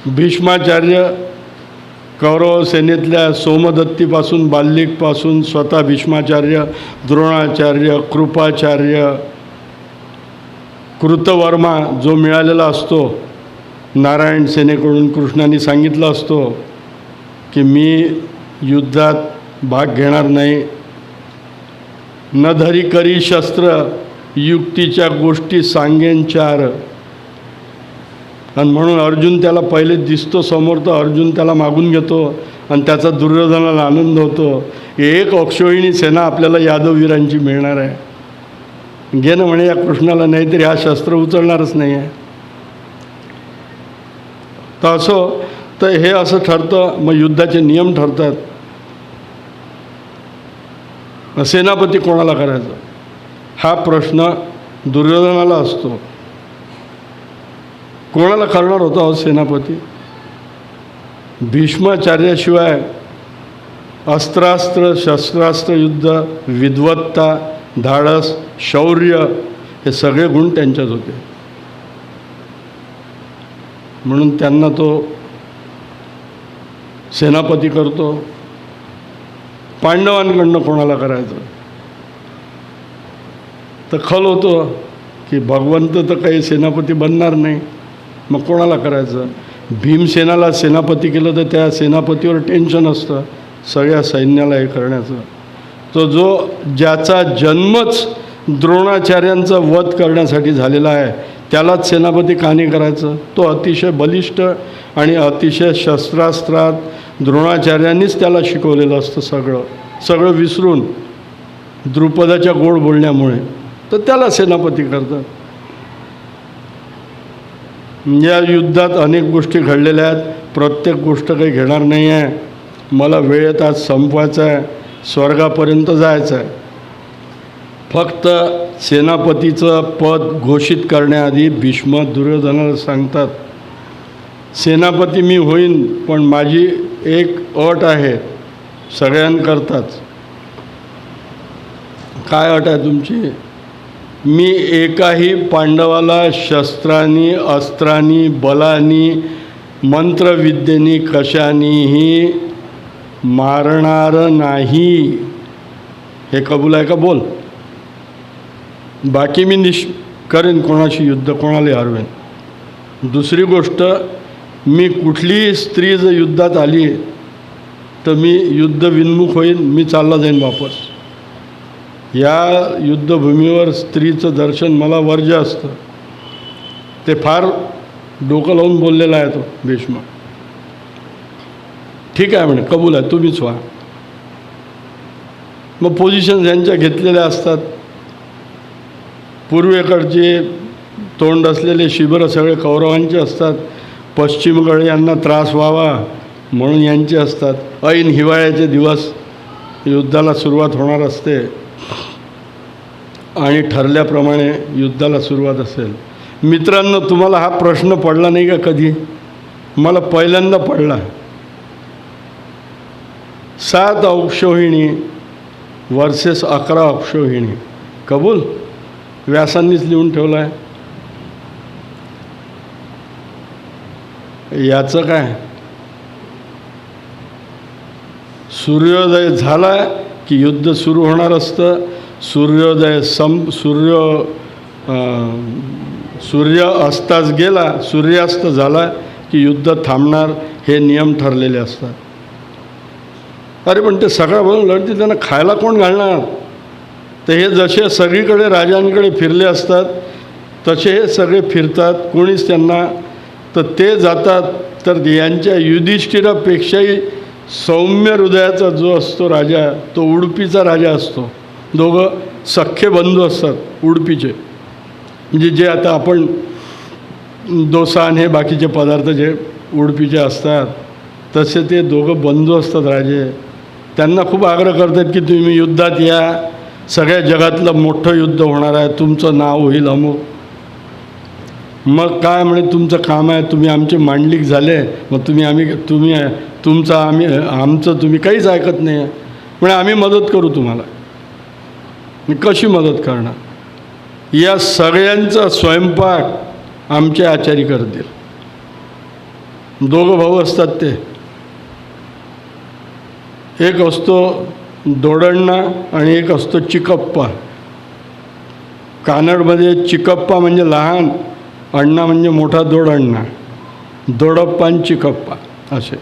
भीष्माचार्य कौरव सेनेतल्या सोमदत्तीपासून बाल्लिकपासून स्वतः भीष्माचार्य, द्रोणाचार्य, कृपाचार्य, कृतवर्मा जो मिळालेला असतो नारायण सेनेकडून, कृष्णाने सांगितलं असतो की मी युद्धात भाग घेणार नाही, न धरी करी शस्त्र, युक्तीच्या गोष्टी सांगेन चार. आणि म्हणून अर्जुन त्याला पहिले दिसतो समोर, तर अर्जुन त्याला मागून घेतो आणि त्याचा दुर्योधनाला आनंद होतो. एक अक्षोहिणी सेना आपल्याला यादववीरांची मिळणार आहे. घे ना म्हणे या कृष्णाला, नाहीतरी हा शस्त्र उचलणारच नाही आहे. तर असं तर हे असं ठरतं. मग युद्धाचे नियम ठरतात. सेनापती कोणाला करायचा हा प्रश्न दुर्योधनाला असतो. कोणाला करणार होता हो सेनापती? भीष्माचार्याशिवाय अस्त्रास्त्र शस्त्रास्त्र युद्ध, विद्वत्ता, धाडस, शौर्य हे सगळे गुण त्यांच्यात होते. म्हणून त्यांना तो सेनापती करतो. पांडवांकडनं कोणाला करायचं तर खल होतो की भगवंत तर काही सेनापती बनणार नाही, मग कोणाला करायचं? भीमसेनाला सेनापती केलं तर त्या सेनापतीवर टेन्शन असतं सगळ्या सैन्याला हे करण्याचं. तो ज्याचा जन्मच द्रोणाचार्यांचा वध करण्यासाठी झालेला आहे त्यालाच सेनापती का नाही करायचं? तो अतिशय बलिष्ठ आणि अतिशय शस्त्रास्त्रात द्रोणाचार्यांनीच त्याला शिकवलेलं असतं सगळं विसरून द्रुपदाच्या गोड बोलण्यामुळे, तर त्याला सेनापती करतात. या युद्धात अनेक गोष्टी घडलेल्या आहेत. प्रत्येक गोष्ट काही घेणार नाही आहे. मला वेळेत आज संपवायचं आहे, स्वर्गापर्यंत जायचं आहे. फक्त सेनापतीचं पद घोषित करण्याआधी भीष्म दुर्योधनाला सांगतात, सेनापती मी होईन, पण माझी एक अट आहे सगळ्यांकरताच. काय अट आहे तुमची? मी एकाही पांडवाला शस्त्रांनी, अस्त्रांनी, बलांनी, मंत्रविद्येनी कशानीही मारणार नाही. हे कबूल आहे का? बोल. बाकी मी करेन कोणाशी युद्ध, कोणाला हरवेन. दुसरी गोष्ट, मी कुठलीही स्त्री जर युद्धात आली तर मी युद्ध विन्मुख होईन, मी चालला जाईन वापस. या युद्धभूमीवर स्त्रीचं दर्शन मला वर्ज्य असतं. ते फार डोकं लावून बोललेला आहे तो भीष्म. ठीक आहे म्हणे, कबूल आहे, तुम्हीच व्हा. मग पोझिशन यांच्या घेतलेल्या असतात. पूर्वेकडचे तोंड असलेले शिबिरं सगळे कौरवांचे असतात. पश्चिमेकडे यांना त्रास व्हावा म्हणून यांचे असतात. ऐन हिवाळ्याचे दिवस युद्धाला सुरुवात होणार असते आणि ठरल्याप्रमाणे युद्धाला सुरुवात असेल. मित्रांनो, तुम्हाला हा प्रश्न पडला नाही का कधी? मला पहिल्यांदा पडला. 7 अक्षौहिणी वर्सेस 11 अक्षौहिणी. कबूल? व्यासांनीच लिहून ठेवलं आहे. याचं काय? सूर्योदय झाला की युद्ध सुरू होणार असतं. सूर्योदय सूर्य अस्तास गेला, सूर्यास्त झाला की युद्ध थांबणार. हे नियम ठरलेले असतात. अरे पण ते सगळं बनवून लढते, त्यांना खायला कोण घालणार? तर हे जसे सगळीकडे राजांकडे फिरले असतात तसे हे सगळे फिरतात. कोणीच त्यांना, तर ते जातात. तर यांच्या युधिष्ठिरापेक्षाही सौम्य हृदयाचा जो असतो राजा, तो उडुपीचा राजा असतो. दोघं सख्खे बंधू असतात उडुपीचे. म्हणजे जे आता आपण डोसा आणि हे बाकीचे पदार्थ जे उडुपीचे असतात तसे ते दोघं बंधू असतात राजे. त्यांना खूप आग्रह करतात की तुम्ही युद्धात या, सगळ्या जगातलं मोठं युद्ध होणार आहे, तुमचं नाव होईल अमुक. मग काय म्हणे, तुमचं काम आहे, तुम्ही आमचे मांडलिक झाले, मग आमचं तुम्ही काहीच ऐकत नाही आहे. म्हणजे आम्ही मदत करू तुम्हाला. मी कशी मदत करणार? या सगळ्यांचा स्वयंपाक आमचे आचारी करतील. दोघं भाऊ असतात ते, एक असतो दोडण्णा आणि एक असतो चिकप्पा. कानडमध्ये चिकप्पा म्हणजे लहान, अण्णा म्हणजे मोठा दोडण्णा. दोडप्पा आणि चिकप्पा असे,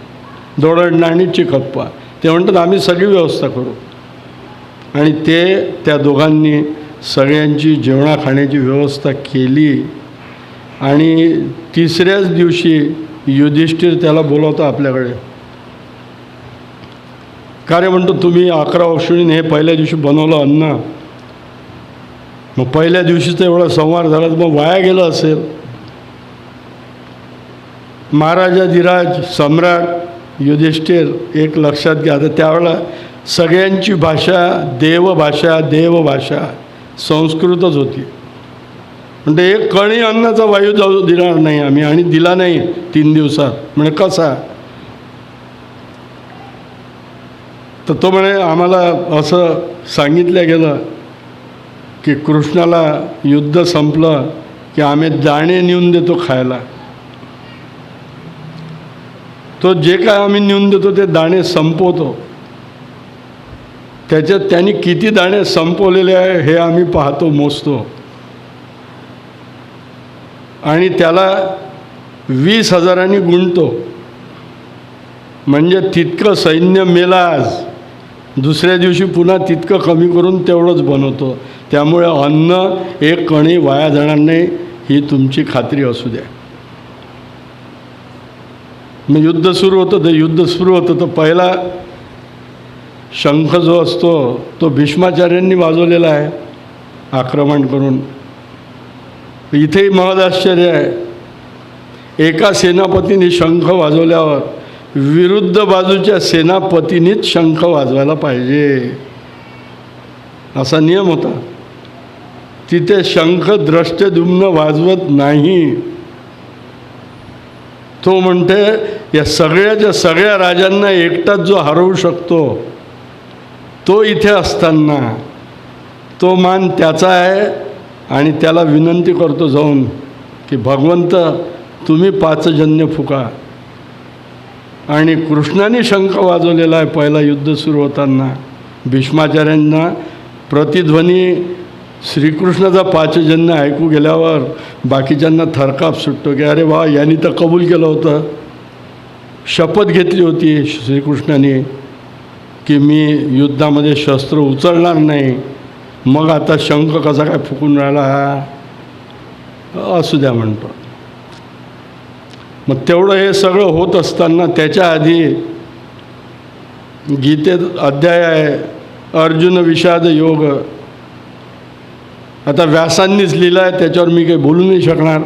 दोडण्णा आणि चिकप्पा. ते म्हणतात आम्ही सगळी व्यवस्था करू. आणि ते त्या दोघांनी सगळ्यांची जेवणा खाण्याची व्यवस्था केली. आणि तिसऱ्याच दिवशी युधिष्ठिर त्याला बोलवतो आपल्याकडे. का रे म्हणतो, तुम्ही 11 अश्विनीने हे पहिल्या दिवशी बनवलं अन्न, मग पहिल्या दिवशीचा एवढा संहार झाला तर मग वाया गेलं असेल. महाराजाधिराज सम्राट युधिष्ठिर एक लक्षात घ्या, तर त्यावेळेला सगळ्यांची भाषा देवभाषा संस्कृतच होती. म्हणजे एक कणी अन्नाचा वायू जाऊ देणार नाही आम्ही, आणि दिला नाही 3 दिवसात. म्हणजे कसा, तर तो म्हणे आम्हाला असं सांगितलं गेलं की कृष्णाला युद्ध संपलं की आम्ही दाणे नेऊन देतो खायला. तो जे काय आम्ही नेऊन देतो ते दाणे संपवतो. त्याच्यात त्यांनी किती दाणे संपवलेले आहे हे आम्ही पाहतो, मोजतो. आणि त्याला 20,000 गुणतो. म्हणजे तितकं सैन्य मेला आज, दुसऱ्या दिवशी पुन्हा तितकं कमी करून तेवढंच बनवतो. त्यामुळे अन्न एक कणी वाया जाणार नाही, ही तुमची खात्री असू द्या. मग युद्ध सुरू होतं तर पहिला शंख जो असतो तो भीष्माचार्यांनी वाजवलेला आहे आक्रमण करून. इथेही महद आश्चर्य आहे. एका सेनापतीने शंख वाजवल्यावर विरुद्ध बाजूच्या सेनापतीनीच शंख वाजवायला पाहिजे असा नियम होता. तिथे शंख द्रष्टद्युम्न वाजवत नाही. तो म्हणते या सगळ्याच्या सगळ्या राजांना एकटाच जो हरवू शकतो तो इथे असताना तो मान त्याचा आहे. आणि त्याला विनंती करतो जाऊन की भगवंत तुम्ही 5 जन्य फुका. आणि कृष्णाने शंख वाजवलेला आहे पहिला युद्ध सुरू होताना. भीष्माचार्यांना प्रतिध्वनी श्रीकृष्णाचा 5 जन्य ऐकू गेल्यावर बाकीच्यांना थरकाप सुटतो की अरे वा, यांनी तर कबूल केलं होतं, शपथ घेतली होती श्रीकृष्णाने की मी युद्धामध्ये शस्त्र उचलणार नाही, मग आता शंख कसा काय फुकून राहिला हा, असू द्या म्हणतो. मग तेवढं हे सगळं होत असताना त्याच्या आधी गीतेत अध्याय आहे अर्जुन विषाद योग. आता व्यासांनीच लिहिलं आहे, त्याच्यावर मी काही बोलू नाही शकणार.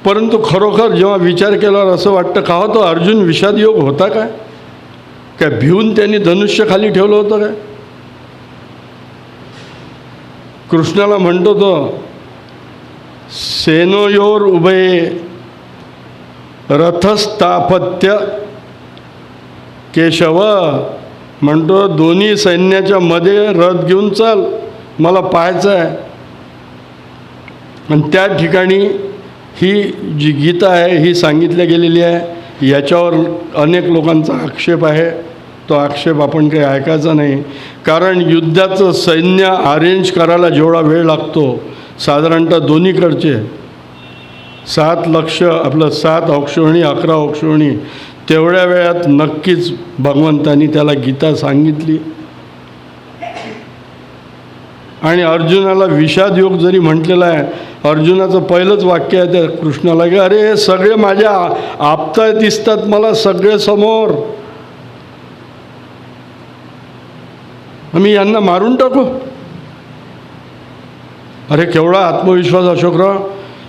परंतु खरोखर जेव्हा विचार केल्यावर असं वाटतं का हो तो अर्जुन विषाद योग होता काय भिवून त्यांनी धनुष्य खाली ठेवलं होतं काय? कृष्णाला म्हणतो तो सेनोयोर उभये रथस्थापत्य केशव, म्हणतो दोन्ही सैन्याच्या मध्ये रथ घेऊन चल, मला पाहायचं आहे. आणि त्या ठिकाणी ही जी गीता आहे ही सांगितल्या गेलेली आहे. याच्यावर अनेक लोकांचा आक्षेप आहे. तो आक्षेप आपण काही ऐकायचा नाही. कारण युद्धाचं सैन्य अरेंज करायला जेवढा वेळ लागतो साधारणतः दोन्हीकडचे 7 लक्ष आपलं 7 अक्षोहिणी 11 अक्षोहिणी तेवढ्या वेळात नक्कीच भगवंतांनी त्याला गीता सांगितली. आणि अर्जुनाला विषाद योग जरी म्हटलेला आहे, अर्जुनाचं पहिलंच वाक्य आहे त्या कृष्णाला की अरे हे सगळे माझ्या आपता दिसतात मला सगळे समोर, मी यांना मारून टाकू. अरे केवढा आत्मविश्वास अशोकराव.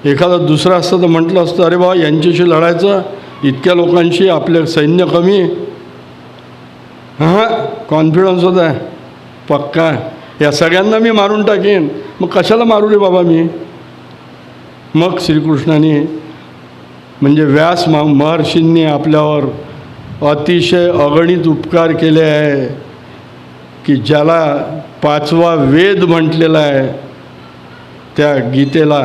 एखादा दुसरा असतं तर म्हटलं असतं अरे बाबा यांच्याशी लढायचं, इतक्या लोकांशी आपले सैन्य कमी. हां कॉन्फिडन्स होता आहे पक्का, या सगळ्यांना मी मारून टाकेन. मग कशाला मारू रे बाबा मी. मग श्रीकृष्णाने म्हणजे व्यास महर्षींनी आपल्यावर अतिशय अगणित उपकार केले आहे की ज्याला 5वा वेद म्हटलेला आहे त्या गीतेला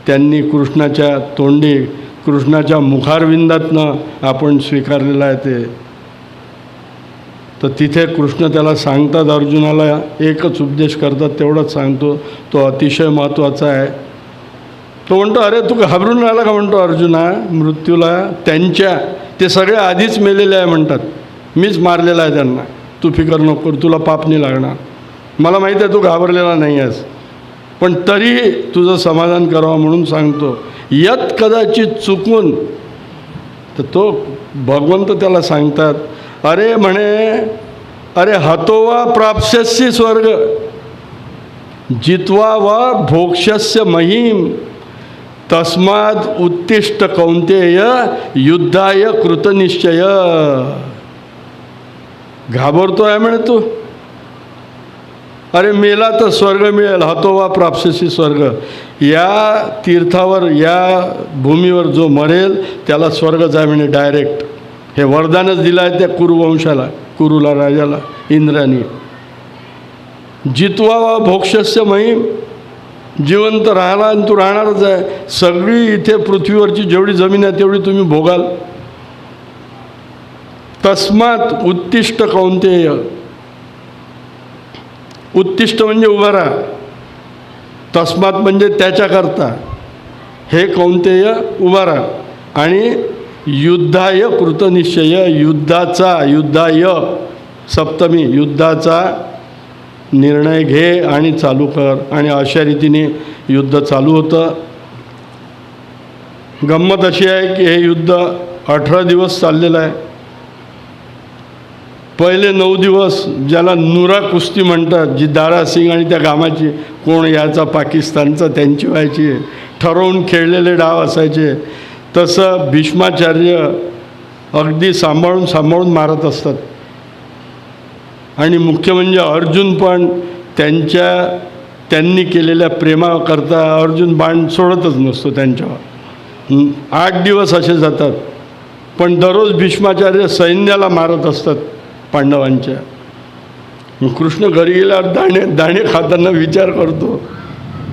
त्यांनी कृष्णाच्या तोंडी कृष्णाच्या मुखारविंदातनं आपण स्वीकारलेलं आहे ते. तर तिथे कृष्ण त्याला सांगतात, अर्जुनाला एकच उपदेश करतात, तेवढंच सांगतो, तो अतिशय महत्त्वाचा आहे. तो म्हणतो, अरे तू घाबरून राहिला का म्हणतो अर्जुना मृत्यूला? ते सगळे आधीच मेलेले आहे म्हणतात, मीच मारलेला आहे त्यांना, तू फिकर नको करू, तुला पाप नाही लागणार. मला माहीत आहे तू घाबरलेला नाही आहेस, पण तरी तुझं समाधान करावं म्हणून सांगतो. यत कदाचित चुकून, तर तो भगवंत त्याला सांगतात, अरे म्हणे, अरे हतोवा प्राप्स्यसि स्वर्ग जित्वा वा भोक्ष्यस्य महिम तस्माद उत्तिष्ठ कौंतेय युद्धाय कृतनिश्चय. घाबरतो आहे म्हणे तू, अरे मेला तर स्वर्ग मिळेल. हतोवा प्राप्स्यसि स्वर्ग, या तीर्थावर या भूमीवर जो मरेल त्याला स्वर्गच आहे म्हणे डायरेक्ट. हे वरदानच दिलं आहे त्या कुरुवंशाला, कुरुला राजाला इंद्राने. जित्वा वा भोक्ष्यस्य महिम, जिवंत राहिला आणि तू राहणारच आहे. सगळी इथे पृथ्वीवरची जेवढी जमीन आहे तेवढी तुम्ही भोगाल. तस्मात उत्तिष्ठ कौंतेय, उत्तिष्ठ म्हणजे उभा राहा, तस्मात म्हणजे त्याच्याकरता, हे कौंतेय उभा राहा. आणि युद्धाय कृतनिश्चय, युद्धाय सप्तमी, युद्धाचा निर्णय घे आणि चालू कर. आणि अशा रीतीने युद्ध चालू होतं. गंमत अशी आहे की हे युद्ध 18 दिवस चाललेलं आहे. पहिले 9 दिवस ज्याला नुरा कुस्ती म्हणतात, जी दारा सिंग आणि त्या गामाची, कोण याचा पाकिस्तानचा, त्यांची व्हायची, ठरवून खेळलेले डाव असायचे. तसं भीष्माचार्य अगदी सांभाळून मारत असतात. आणि मुख्य म्हणजे अर्जुन पण त्यांनी केलेल्या प्रेमाकरता अर्जुन बाण सोडतच नसतो त्यांच्यावर. 8 दिवस असे जातात, पण दररोज भीष्माचार्य सैन्याला मारत असतात पांडवांच्या. कृष्ण घरी गेल्यावर दाणे खाताना विचार करतो,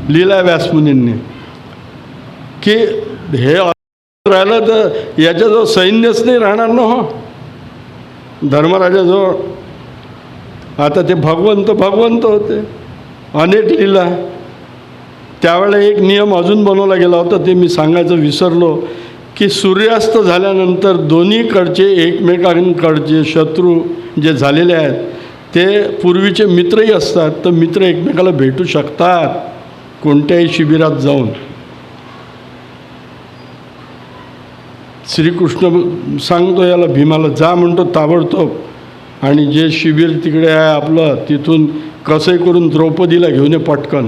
लिहिला व्यासमुनींनी, की हे राहिलं तर याच्याजवळ सैन्यच नाही राहणार ना हो धर्मराजाजवळ. आता ते भगवंत होते, अनेक लीला. त्यावेळेला एक नियम अजून बनवला गेला होता, ते मी सांगायचं विसरलो, की सूर्यास्त झाल्यानंतर दोन्हीकडचे एकमेकांकडचे शत्रू जे झालेले आहेत ते पूर्वीचे मित्रही असतात, तर मित्र एकमेकाला भेटू शकतात कोणत्याही शिबिरात जाऊन. श्रीकृष्ण सांगतो याला, भीमाला जा म्हणतो ताबडतोब, आणि जे शिबिर तिकडे आहे आपलं तिथून कसंही करून द्रौपदीला घेऊन ये पटकन.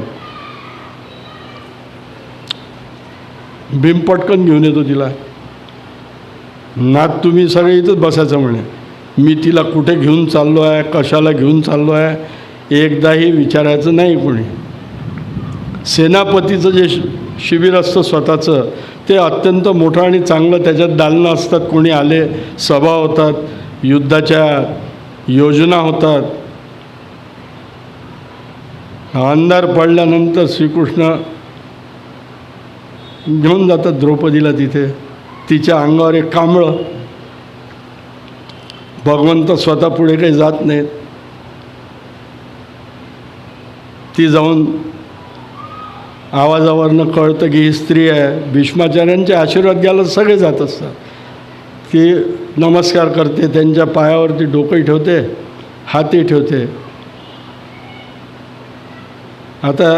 भीम पटकन घेऊन येतो तिला. नात तुम्ही सगळे इथंच बसायचं म्हणे, मी तिला कुठे घेऊन चाललो आहे, कशाला घेऊन चाललो आहे, एकदाही विचारायचं नाही कोणी. सेनापतीचं जे शिबिर असतं स्वतःचं, ते अत्यंत मोठं आणि चांगलं, त्याच्यात दालनं असतात, कोणी आले, सभा होतात, युद्धाच्या योजना होतात. अंधार पडल्यानंतर श्रीकृष्ण घेऊन जातात द्रौपदीला तिथे. तिच्या अंगावर एक कांबळं. भगवंत स्वतः पुढे काही जात नाहीत. ती जाऊन आवाजावरनं कळतं की ही स्त्री आहे. भीष्माचार्यांचे आशीर्वाद घ्यायला सगळे जात असतात. ती नमस्कार करते, त्यांच्या पायावरती डोकंही ठेवते, हातही ठेवते. आता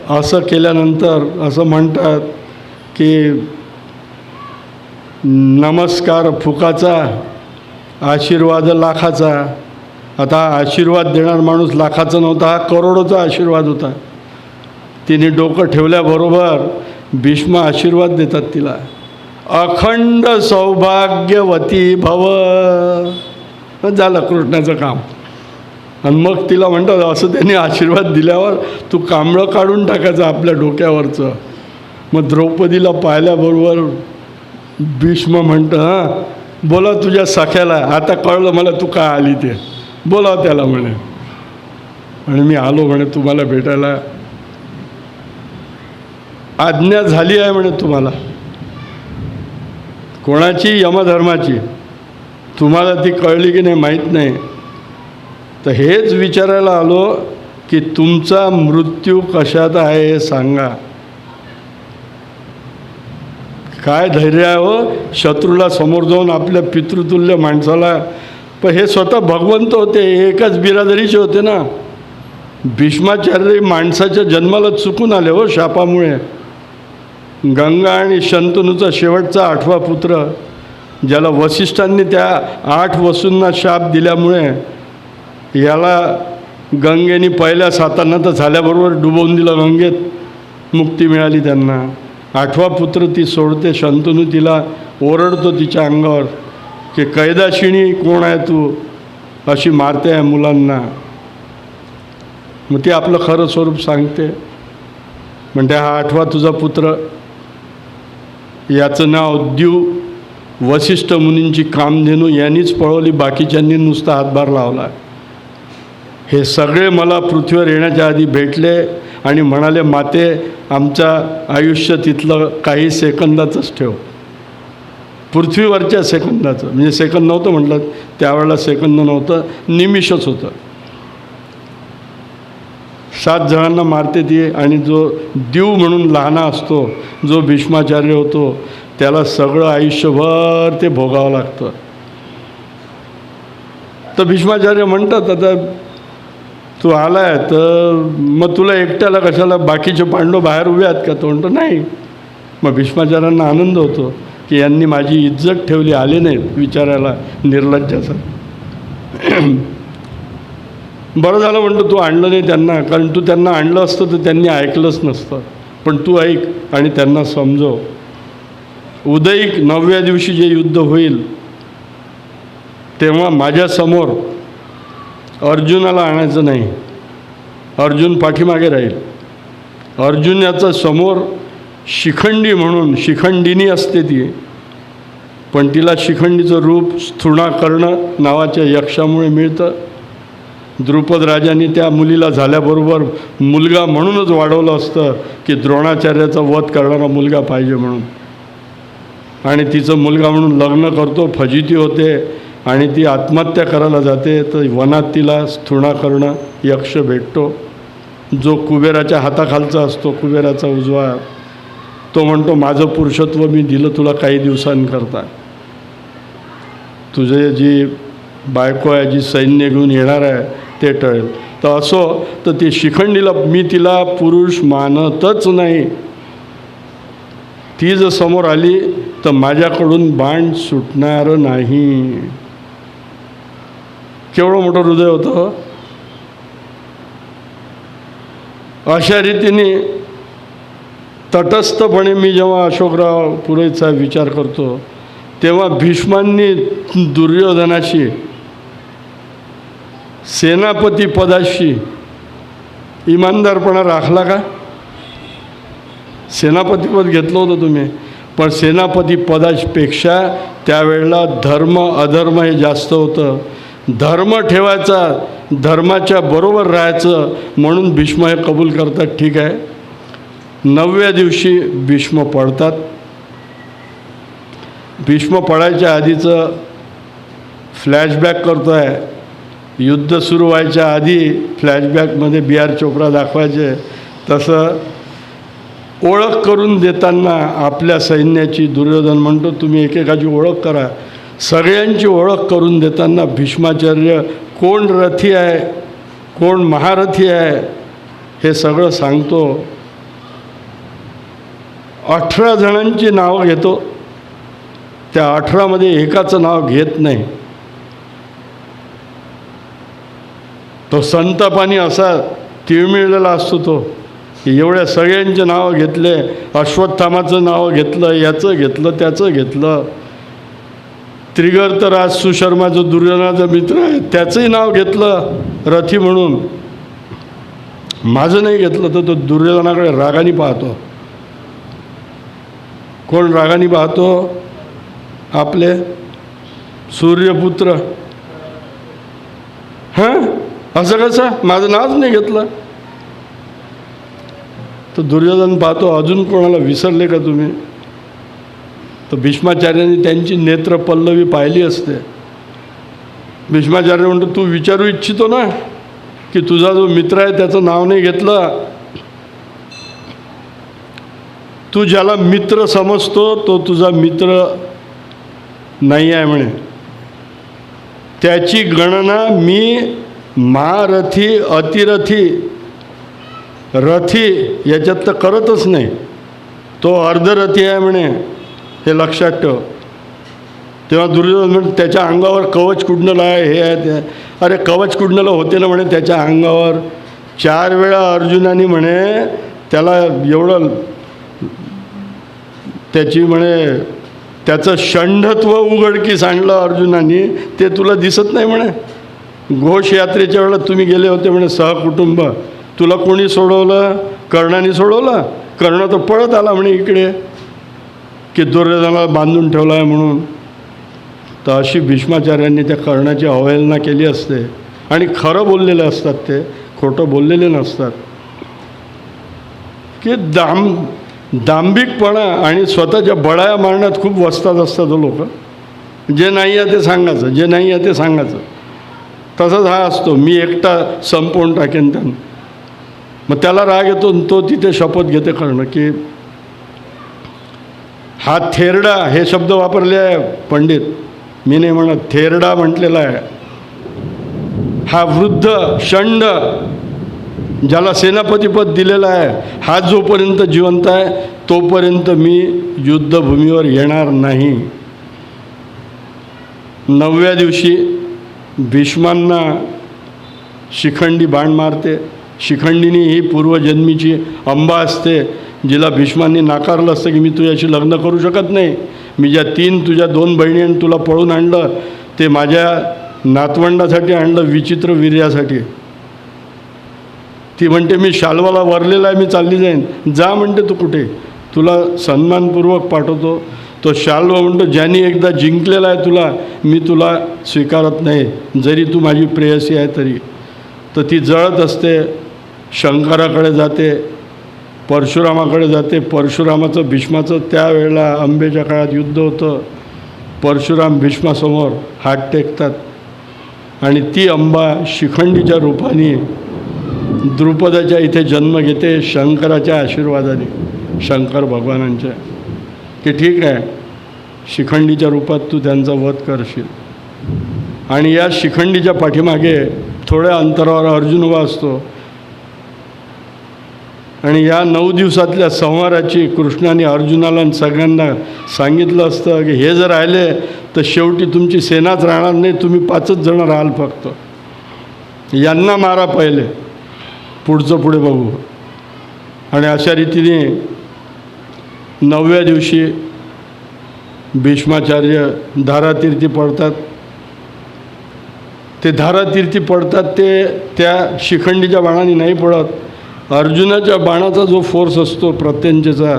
असं केल्यानंतर असं म्हणतात की नमस्कार फुकाचा, आशीर्वाद लाखाचा. आता आशीर्वाद देणार माणूस लाखाचा नव्हता, हा करोडोचा आशीर्वाद होता. तिने डोकं ठेवल्याबरोबर भीष्म आशीर्वाद देतात तिला, अखंड सौभाग्यवती भव. झालं कृष्णाचं काम. आणि मग तिला म्हणतात, असं त्यांनी आशीर्वाद दिल्यावर तू कांबळं काढून टाकायचं आपल्या डोक्यावरचं. मग द्रौपदीला पाहिल्याबरोबर भीष्म म्हणतं, हां बोला तुझ्या सख्याला, आता कळलं मला तू का आली ते, बोला त्याला म्हणे. आणि मी आलो म्हणे तुम्हाला भेटायला, आज्ञा झाली आहे म्हणे तुम्हाला. कोणाची? यमधर्माची. तुम्हाला ती कळली की नाही माहीत नाही. तर हेच विचारायला आलो की तुमचा मृत्यू कशात आहे हे सांगा. काय धैर्य आहे हो शत्रूला समोर जाऊन आपल्या पितृतुल्य माणसाला. पण हे स्वतः भगवंत होते, एकाच बिरादरीचे होते ना. भीष्माचार्य माणसाच्या जन्माला चुकून आले हो शापामुळे. गंगा आणि शंतनूचा शेवटचा 8वा पुत्र, ज्याला वसिष्ठांनी त्या 8 वसूंना शाप दिल्यामुळे याला गंगेने पहिल्या 7 तर झाल्याबरोबर डुबवून दिलं गंगेत. मुक्ती मिळाली त्यांना. 8वा पुत्र ती सोडते. शंतनू तिला ओरडतो तिच्या अंगावर की कैदाशिणी कोण आहे तू, अशी मारते आहे मुलांना. मग ती आपलं खरं स्वरूप सांगते. म्हणते हा 8वा तुझा पुत्र, याचं नाव द्यू. वसिष्ठ मुनींची कामधेनू यांनीच पळवली, बाकीच्यांनी नुसता हातभार लावला. हे सगळे मला पृथ्वीवर येण्याच्या आधी भेटले आणि म्हणाले माते आमचं आयुष्य तिथलं काही सेकंदाचंच ठेव. पृथ्वीवरच्या सेकंदाचं, म्हणजे सेकंद नव्हतं म्हटलं त्यावेळेला, सेकंद नव्हतं, निमिषच होतं. 7 जणांना मारते ती. आणि जो द्यू म्हणून लहाना असतो, जो भीष्माचार्य होतो, त्याला सगळं आयुष्यभर ते भोगावं लागतं. तर भीष्माचार्य म्हणतात आता तू आलाय तर मग तुला एकट्याला कशाला, बाकीचे पांडव बाहेर उभे आहेत का? तो म्हणतो नाही. मग भीष्माचार्यांना आनंद होतो की यांनी माझी इज्जत ठेवली, आले नाहीत विचारायला निर्लज्जाचं. बरं झालं म्हणतो तू आणलं नाही त्यांना, कारण तू त्यांना आणलं असतं तर त्यांनी ऐकलंच नसतं. पण तू ऐक आणि त्यांना समजव. उदयिक 9व्या दिवशी जे युद्ध होईल तेव्हा माझ्यासमोर अर्जुनाला आणायचं नाही. अर्जुन पाठीमागे राहील. अर्जुन याचा समोर शिखंडी म्हणून, शिखंडिनी असते ती, पण तिला शिखंडीचं रूप स्थूणाकर्ण नावाच्या यक्षामुळे मिळतं. द्रुपद राजांनी त्या मुलीला झाल्याबरोबर मुलगा म्हणूनच वाढवलं असतं की द्रोणाचार्याचा वध करणारा मुलगा पाहिजे म्हणून. आणि तिचं मुलगा म्हणून लग्न करतो, फजिती होते आणि ती आत्महत्या करायला जाते. तर वनात तिला स्थूणाकर्ण यक्ष भेटतो, जो कुबेराच्या हाताखालचा असतो, कुबेराचा उजवा. तो म्हणतो माझं पुरुषत्व मी दिलं तुला काही दिवसांकरता, तुझे जी बायको आहे, जी सैन्य घेऊन येणार आहे ते टळेल. तर असो, तर ती शिखंडीला मी तिला पुरुष मानतच नाही. ती जर समोर आली तर माझ्याकडून बाण सुटणार नाही. केवढं मोठं हृदय होतं. अशा रीतीने तटस्थपणे मी जेव्हा अशोकराव पुरेचा विचार करतो तेव्हा भीष्मांनी दुर्योधनाशी, सेनापती पदाशी इमानदारपणा राखला का? सेनापतीपद घेतलं होतं तुम्ही, पण सेनापती पदापेक्षा त्यावेळेला धर्म अधर्म हे जास्त होतं. धर्म ठेवायचा, धर्माच्या बरोबर राहायचं म्हणून भीष्म हे कबूल करतात. ठीक आहे. 9व्या दिवशी भीष्म पडतात. भीष्म पडायच्या आधीचं फ्लॅशबॅक करतो आहे. युद्ध सुरू व्हायच्या आधी फ्लॅशबॅकमध्ये B.R. चोप्रा दाखवायचे तसं ओळख करून देताना आपल्या सैन्याची दुर्योधन म्हणतो तुम्ही एकेकाची ओळख करा. सगळ्यांची ओळख करून देताना भीष्माचार्य कोण रथी आहे, कोण महारथी आहे हे सगळं सांगतो. 18 जणांची नावं घेतो. त्या 18मध्ये एकाचं नाव घेत नाही. तो संतापानी असा तिळमिळलेला असतो तो. एवढ्या सगळ्यांचे नावं घेतले. अश्वत्थामाचं नाव घेतलं, याचं घेतलं, त्याचं घेतलं. त्रिगर्तराज सुशर्मा जो दुर्योधनाचा मित्र आहे त्याचंही नाव घेतलं रथी म्हणून. माझं नाही घेतलं. तर तो दुर्योधनाकडे रागाने पाहतो. कोण रागाने पाहतो? आपले सूर्यपुत्र. हां, असं कसं माझं नावच नाही घेतलं? तर दुर्योधन पाहतो अजून कोणाला विसरले का तुम्ही? तर भीष्माचार्यांनी त्यांची नेत्र पल्लवी पाहिली असते. भीष्माचार्य म्हणतो, तू विचारू इच्छितो ना की तुझा जो मित्र आहे त्याचं नाव नाही घेतलं. तू ज्याला मित्र समजतो तो तुझा मित्र नाही आहे म्हणे. त्याची गणना मी महारथी अतिरथी रथी याच्यात तर करतच नाही. तो अर्धरथी आहे म्हणे, हे लक्षात ठेव. तेव्हा दुर्योधन म्हणजे त्याच्या अंगावर कवच कुंडलं आहे, हे आहे ते आहे. अरे कवच कुंडलं होते ना म्हणे त्याच्या अंगावर. 4 वेळा अर्जुनाने म्हणे त्याला एवढं त्याची म्हणे त्याचं षंढत्व उघडकीस आणलं अर्जुनाने, ते तुला दिसत नाही म्हणे. घोषयात्रेच्या वेळेला तुम्ही गेले होते म्हणे सहकुटुंब, तुला कोणी सोडवलं? कर्णाने सोडवलं. कर्ण तर पळत आला म्हणे इकडे की दुर्योधनाला बांधून ठेवला आहे म्हणून. तर अशी भीष्माचार्यांनी त्या कर्णाची अवहेलना केली असते. आणि खरं बोललेले असतात, ते खोटं बोललेले नसतात. की दांभिकपणा आणि स्वतःच्या बळाया मारण्यात खूप वस्ताद असतात लोक. जे नाही आहे ते सांगायचं, जे नाही आहे ते सांगायचं. तसाच हा असतो, मी एकटा संपवून टाकेन त्यांना. मग त्याला राग येतो, तो तिथे शपथ घेते करणं की हा थेरडा, हे शब्द वापरले आहे पंडित, मी नाही म्हणत, थेरडा म्हटलेला आहे. हा वृद्ध षंड ज्याला सेनापतीपद दिलेलं आहे, हा जोपर्यंत जिवंत आहे तोपर्यंत मी युद्धभूमीवर येणार नाही. 9व्या दिवशी भीष्मांना शिखंडी बाण मारते. शिखंडिनी ही पूर्वजन्मीची अंबा असते, जिला भीष्मांनी नाकारलं असतं की मी तुझ्याशी लग्न करू शकत नाही. मी ज्या 3 तुझ्या 2 बहिणींनी तुला पळून आणलं ते माझ्या नातवंडासाठी आणलं, विचित्र वीर्यासाठी. ती म्हणते मी शाल्वाला वरलेला आहे, मी चालली जाईन. जा म्हणते तू कुठे, तुला सन्मानपूर्वक पाठवतो. तो शाल्व म्हणतो ज्यांनी एकदा जिंकलेला आहे तुला, मी तुला स्वीकारत नाही, जरी तू माझी प्रेयसी आहे तरी. तर ती जळत असते, शंकराकडे जाते, परशुरामाकडे जाते. परशुरामाचं भीष्माचं त्यावेळेला अंबेच्या काळात युद्ध होतं. परशुराम भीष्मासमोर हात टेकतात आणि ती अंबा शिखंडीच्या रूपाने द्रुपदाच्या इथे जन्म घेते, शंकराच्या आशीर्वादाने, शंकर भगवानांच्या, की ठीक आहे शिखंडीच्या रूपात तू त्यांचा वध करशील. आणि या शिखंडीच्या पाठीमागे थोड्या अंतरावर अर्जुन उभा असतो. आणि या 9 दिवसातल्या संहाराची कृष्णाने अर्जुनाला आणि सगळ्यांना सांगितलं असतं की हे जर राहिले तर शेवटी तुमची सेनाच राहणार नाही, तुम्ही 5च जण राहाल फक्त. यांना मारा पहिले, पुढचं पुढे बघू. आणि अशा रीतीने 9व्या दिवशी भीष्माचार्य धारातीर्थी पडतात. ते धारातीर्थी पडतात ते त्या शिखंडीच्या बाणाने नाही पडत. अर्जुनाच्या बाणाचा जो फोर्स असतो प्रत्यंचेचा,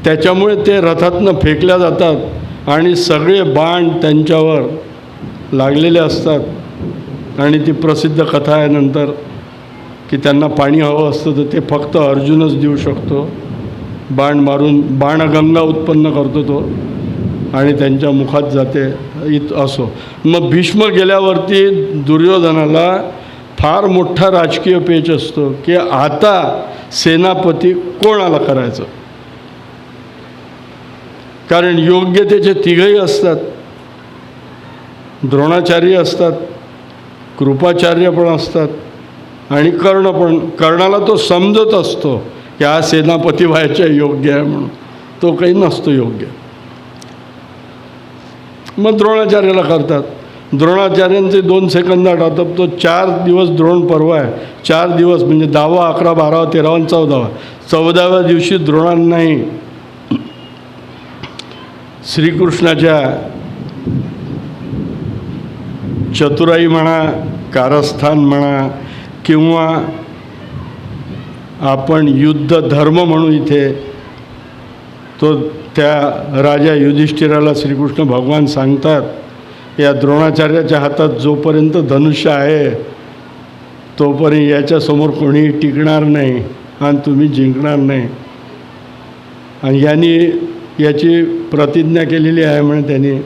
त्याच्यामुळे ते रथातनं फेकल्या जातात आणि सगळे बाण त्यांच्यावर लागलेले असतात. आणि ती प्रसिद्ध कथा आहे नंतर की त्यांना पाणी हवं असतं तर ते फक्त अर्जुनच देऊ शकतो. बाण मारून बाणगंगा उत्पन्न करतो तो आणि त्यांच्या मुखात जाते. असो, मग भीष्म गेल्यावरती दुर्योधनाला फार मोठा राजकीय पेच असतो की आता सेनापती कोणाला करायचं. कारण योग्यतेचे 3घही असतात, द्रोणाचार्य असतात, कृपाचार्य पण असतात आणि कर्ण पण. कर्णाला तो समजत असतो की हा सेनापती व्हायचा योग्य आहे म्हणून, तो काही नसतो योग्य. मग द्रोणाचार्याला करतात. द्रोणाचार्यांचे 2 सेकंदात आटपतो. 4 दिवस द्रोण पर्व आहे. 4 दिवस म्हणजे 10वा 11 12 13 आणि 14वा. 14व्या दिवशी द्रोणांनाही श्रीकृष्णाच्या चतुराई म्हणा, कारस्थान म्हणा, किंवा आपण युद्ध धर्म म्हणू इथे, तो त्या राजा युधिष्ठिराला श्रीकृष्ण भगवान सांगतात या द्रोणाचार्याच्या हातात जोपर्यंत धनुष्य आहे तोपर्यंत याच्यासमोर कोणीही टिकणार नाही आणि तुम्ही जिंकणार नाही. आणि यांनी याची प्रतिज्ञा केलेली आहे म्हणे त्यांनी,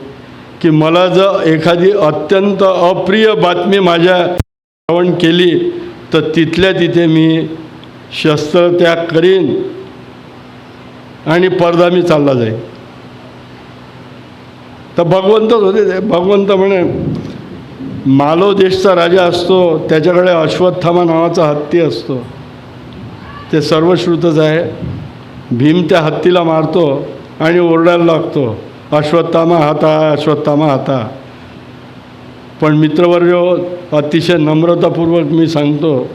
की मला जर एखादी अत्यंत अप्रिय बातमी माझ्या श्रवण केली तर तिथल्या तिथे मी शस्त्रत्याग करीन आणि परधामी चालला जाईल. तर भगवंतच होते ते. भगवंत म्हणे मालव देशचा राजा असतो, त्याच्याकडे अश्वत्थामा नावाचा हत्ती असतो. ते सर्वश्रुतच आहे. भीम त्या हत्तीला मारतो आणि ओरडायला लागतो, अश्वत्थामा हाता, अश्वत्थामा हाता. पण मित्रवर्ग, अतिशय नम्रतापूर्वक मी सांगतो,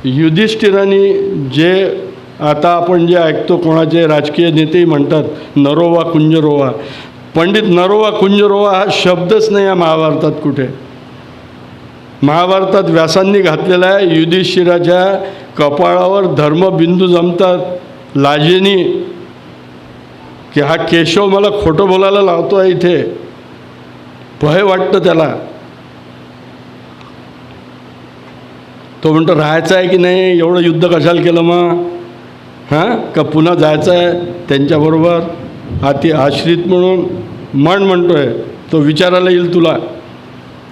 युधिष्ठिराने जे आता आपण जे ऐकतो, कोणाचे राजकीय नेतेही म्हणतात नरोवा कुंजरोवा, पंडित नरोवा कुंजरोवा हा शब्दच नाही आहे महाभारतात कुठे. महाभारतात व्यासांनी घातलेला आहे, युधिष्ठिराच्या कपाळावर धर्मबिंदू जमतात लाजेनी, की हा केशव मला खोटं बोलायला लावतो आहे इथे. भय वाटतं त्याला. तो म्हणतो राहायचं आहे की नाही, एवढं युद्ध कशाला केलं मग, हां का पुन्हा जायचं आहे त्यांच्याबरोबर अति आश्रित म्हणून. मन म्हणतो आहे तो विचारायला येईल तुला.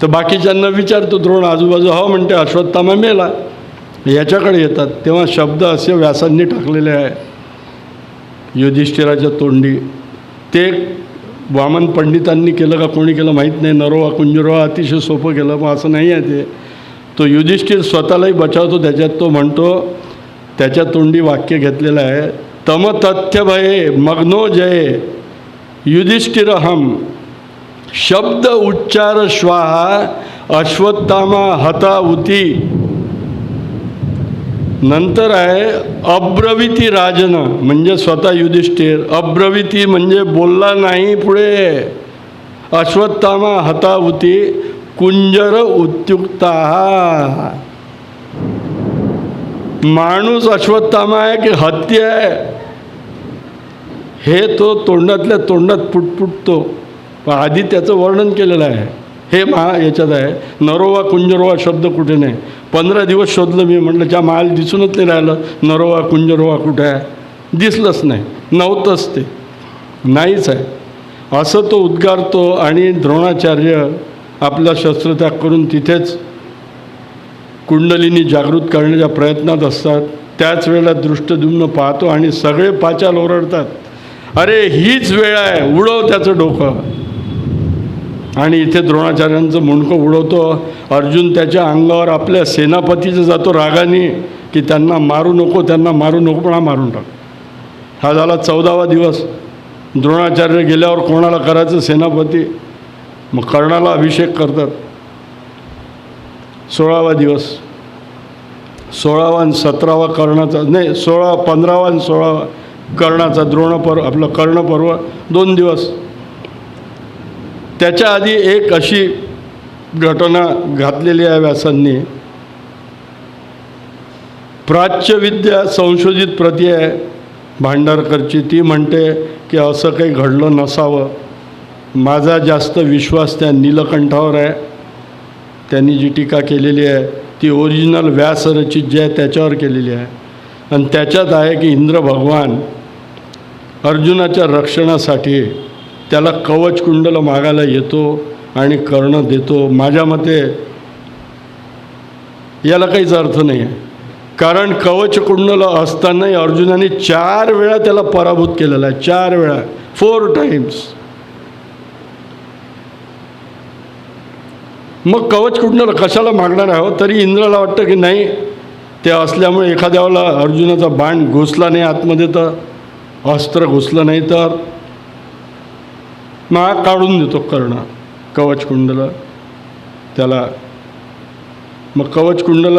तर बाकीच्यांना विचारतो द्रोण आजूबाजू, हो म्हणते अश्वत्थामा मेला. याच्याकडे येतात तेव्हा शब्द असे व्यासांनी टाकलेले आहे युधिष्ठिराच्या तोंडी. ते वामन पंडितांनी केलं का कोणी केलं माहीत नाही. नरोवा कुंजरोवा अतिशय सोपं केलं, मग असं नाही आहे ते. तो युधिष्ठिर स्वतःलाही बचावतो त्याच्यात. तो म्हणतो, त्याच्या तोंडी वाक्य घेतलेलं आहे, तम तथ्य भये मग्नो जये युधिष्ठिरहम शब्द उच्चार स्वाहा अश्वत्थामा हता उती. नंतर आहे अब्रवीती राजन, म्हणजे स्वतः युधिष्ठिर. अब्रवीती म्हणजे बोलला नाही पुढे. अश्वत्थामा हता उती कुंजर उद्युक्ता. माणूस अश्वत्थामा आहे की हत्ती आहे हे तो तोंडातल्या तोंडात पुटपुटतो. आधी त्याचं वर्णन केलेलं आहे. हे याच्यात आहे. नरोवा कुंजरोवा शब्द कुठे नाही. 15 दिवस शोधलं मी, म्हटलं ज्या माल दिसूनच नाही राहिलं नरोवा कुंजरोवा कुठे आहे, दिसलंच नाही, नव्हतंच ते, नाहीच आहे असं तो उद्गारतो. आणि द्रोणाचार्य आपला शस्त्रत्याग करून तिथेच कुंडलिनी जागृत करण्याच्या प्रयत्नात असतात. त्याच वेळेला दृष्टद्युम्न पाहतो आणि सगळे पाचाल ओरडतात, अरे हीच वेळ आहे, उडव त्याचं डोकं. आणि इथे द्रोणाचार्यांचं मुंडकं उडवतो. अर्जुन त्याच्या अंगावर आपल्या सेनापतीचं जातो रागाने, की त्यांना मारू नको, त्यांना मारू नको, पण हा मारून टाक. हा झाला 14वा दिवस. द्रोणाचार्य गेल्यावर कोणाला करायचं सेनापती, मग कर्णाला अभिषेक करतात. 16वा दिवस, 16वा आणि 17वा कर्णाचा, नाही 15वा आणि 16वा कर्णाचा द्रोणपर्व, आपलं कर्णपर्व 2 दिवस. त्याच्या आधी एक अशी घटना घातलेली आहे व्यासांनी. प्राच्यविद्या संशोधित प्रती आहे भांडारकरची. ती म्हणते की असं काही घडलं नसावं. माझा जास्त विश्वास त्या नीलकंठावर आहे. त्यांनी जी टीका केलेली आहे ती ओरिजिनल व्यासरचित जे आहे त्याच्यावर केलेली आहे. आणि त्याच्यात आहे की इंद्र भगवान अर्जुनाच्या रक्षणासाठी त्याला कवच कुंडल मागायला येतो आणि कर्ण देतो. माझ्या मते याला काहीच अर्थ नाही आहे, कारण कवच कुंडल असतानाही अर्जुनाने 4 वेळा त्याला पराभूत केलेला आहे. 4 वेळा, 4 टाइम्स. मग कवच कुंडल कशाला मागणार आहे हो? तरी इंद्राला वाटतं की नाही, ते असल्यामुळे एखाद्या वेळेला अर्जुनाचा बाण घुसला नाही आतमध्ये, तर अस्त्र घुसलं नाही तर मग काढून देतो कर्ण कवच कुंडल त्याला. मग कवच कुंडल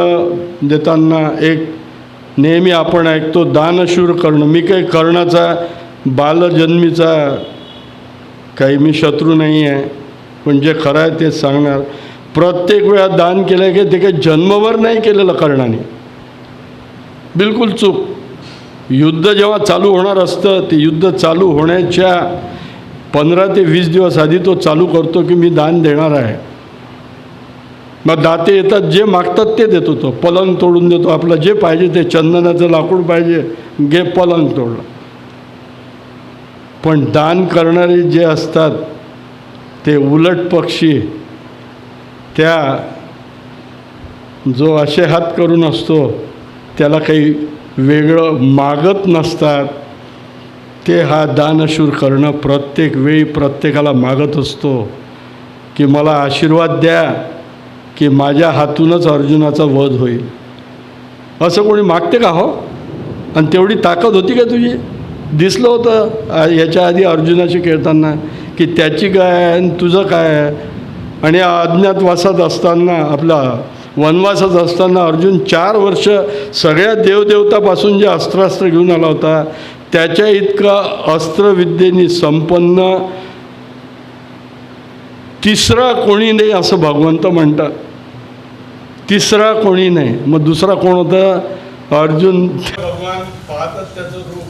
देताना एक नेहमी आपण ऐकतो दानशूर कर्ण. मी काही कर्णाचा बालजन्मीचा काही मी शत्रू नाही आहे, पण जे खरं आहे तेच सांगणार. प्रत्येक वेळा दान केलं की ते काही जन्मभर नाही केलेलं कर्णाने, बिलकुल चूक. युद्ध जेव्हा चालू होणार असतं ते युद्ध चालू होण्याच्या 15 ते 20 दिवस आधी तो चालू करतो की मी दान देणार आहे. मग दाते येतात, जे मागतात ते देतो. तो पलंग तोडून देतो, आपलं जे पाहिजे ते, चंदनाचं लाकूड पाहिजे घे, पलंग तोडलं. पण दान करणारे जे असतात ते उलट पक्षी त्या जो असे हात करून असतो त्याला काही वेगळं मागत नसतात. ते हा दानशूर करणं प्रत्येक वेळी प्रत्येकाला मागत असतो की मला आशीर्वाद द्या की माझ्या हातूनच अर्जुनाचा वध होईल. असं कोणी मागते का हो? आणि तेवढी ताकद होती का तुझी? दिसलं होतं याच्या आधी अर्जुनाशी खेळताना की त्याची काय आणि तुझं काय. आणि अज्ञातवासात असताना आपला वनवासात असताना अर्जुन 4 वर्ष सगळ्या देवदेवतापासून जे अस्त्रास्त्र घेऊन आला होता त्याच्या इतका अस्त्रविद्येने संपन्न तिसरा कोणी नाही असं भगवंत म्हणतात. तिसरा कोणी नाही. मग दुसरा कोण होता? अर्जुन. भगवान पाहतात त्याचं रूप,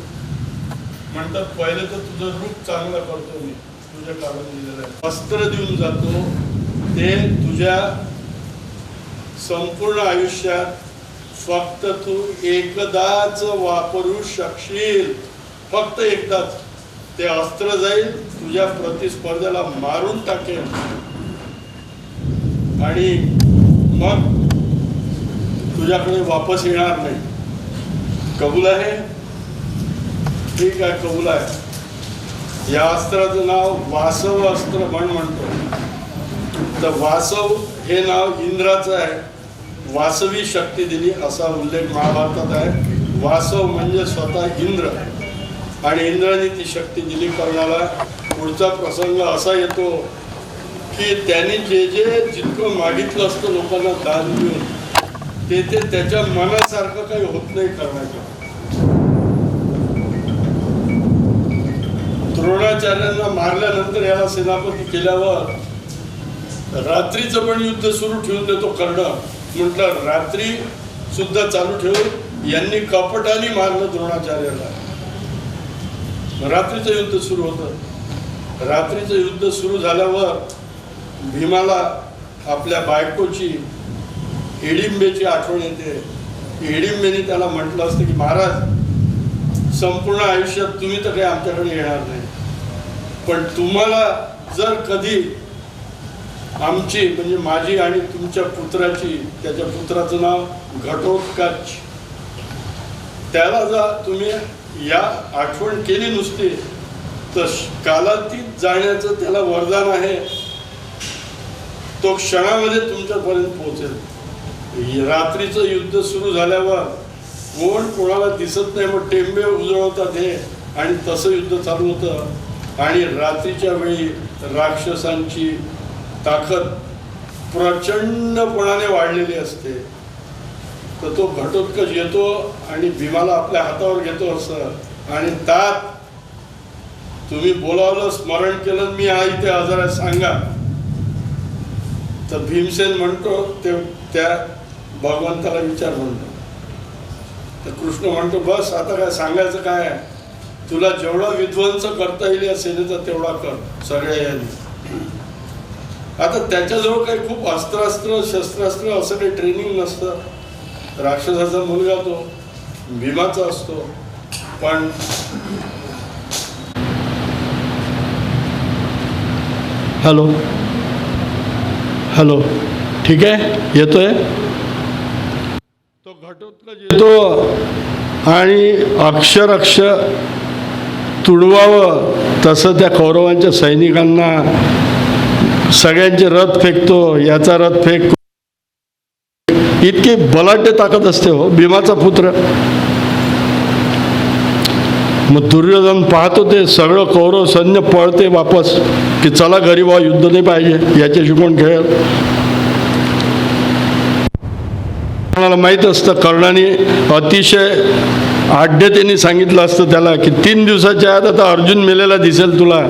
म्हणतात पहिले तर तुझं रूप चांगलं करतो मी, तुझ्या काढून दिलेलं आहे. अस्त्र देऊन जातो ते तुझ्या संपूर्ण आयुष्यात फक्त तू एकदाच वापरू शकशील. फक्त एकदाच ते अस्त्र जाईल तुझ्या प्रतिस्पर्ध्याला मारून टाकेल आणि मग तुझ्याकडे वापस येणार नाही. कबूल आहे? ठीक आहे, कबूल आहे. या अस्त्राचं नाव वासव अस्त्र म्हणतो. तर वासव हे नाव इंद्राचं आहे. वासवी शक्ती दिली असा उल्लेख महाभारतात आहे. वासव म्हणजे स्वतः इंद्र आणि इंद्राने ती शक्ती दिली कर्णाला. पुढचा प्रसंग असा येतो की त्यांनी जे जे जितकं मागितलं असतं लोकांना दान देऊन ते त्याच्या मनासारखं काही होत नाही करण्याचं. द्रोणाचार्यांना मारल्यानंतर याला सेनापती केल्यावर रात्रीचं पण युद्ध सुरू ठेवून देतो कर्ण. म्हटलं रात्री सुद्धा चालू ठेवून यांनी कपटाने मारलं द्रोणाचार्याला. रात्रीचं युद्ध सुरू होतं. रात्रीचं युद्ध सुरू झाल्यावर भीमाला आपल्या बायकोची हिडिंबेची आठवण येते. हिडिंबेने त्याला म्हटलं असतं की महाराज संपूर्ण आयुष्यात तुम्ही तर काही आमच्याकडे येणार नाही, पण तुम्हाला जर कधी आमची म्हणजे माझी आणि तुमच्या पुत्राची, त्याच्या पुत्राचं नाव घटोत्कच, त्याला जर तुम्ही या आठवण केली नुसती तर कालातीत जाण्याचं त्याला वरदान आहे. तो क्षणामध्ये तुमच्यापर्यंत पोहोचेल. रात्रीचं युद्ध सुरू झाल्यावर कोण कोणाला दिसत नाही, मग टेंबे उजळवतात हे, आणि तसं युद्ध चालू होतं. आणि रात्रीच्या वेळी राक्षसांची ताकद प्रचंडपणाने वाढलेली असते. तर तो घटोत्कच येतो आणि भीमाला आपल्या हातावर घेतो असं, आणि तात तुम्ही बोलावलं, स्मरण केलं, मी हा इथे हजर आहे, सांगा. तर भीमसेन म्हणतो ते त्या भगवंताला विचार म्हणतो. तर कृष्ण म्हणतो बस आता काय सांगायचं काय आहे, तुला जेवढा विध्वंस करता येईल या सेनेचा तेवढा कर सगळ्या यांनी. आता त्याच्याजवळ काही खूप अस्त्रास्त्र शस्त्रास्त्र असं काही ट्रेनिंग नसतं. राक्षसाचा मुलगा तो भीमाचा असतो. पण हॅलो हॅलो ठीक आहे, येतोय. तो घटोत्कच येतो आणि अक्षर तुडवावं तसं त्या कौरवांच्या सैनिकांना सगळ्यांचे रथ फेकतो. याचा रथ फेक. इतकी बलाढ्य ताकद असते हो भीमाचा पुत्र. मग दुर्योधन पाहतो ते सगळं कौरव सैन्य पळते वापस की चला घरी बा, युद्ध नाही पाहिजे, याच्याशी कोण खेळेल. कोणाला माहीत असतं कर्णाने अतिशय आढ्यतेने सांगितलं असतं त्याला की 3 दिवसाच्या आत आता अर्जुन मेलेला दिसेल तुला.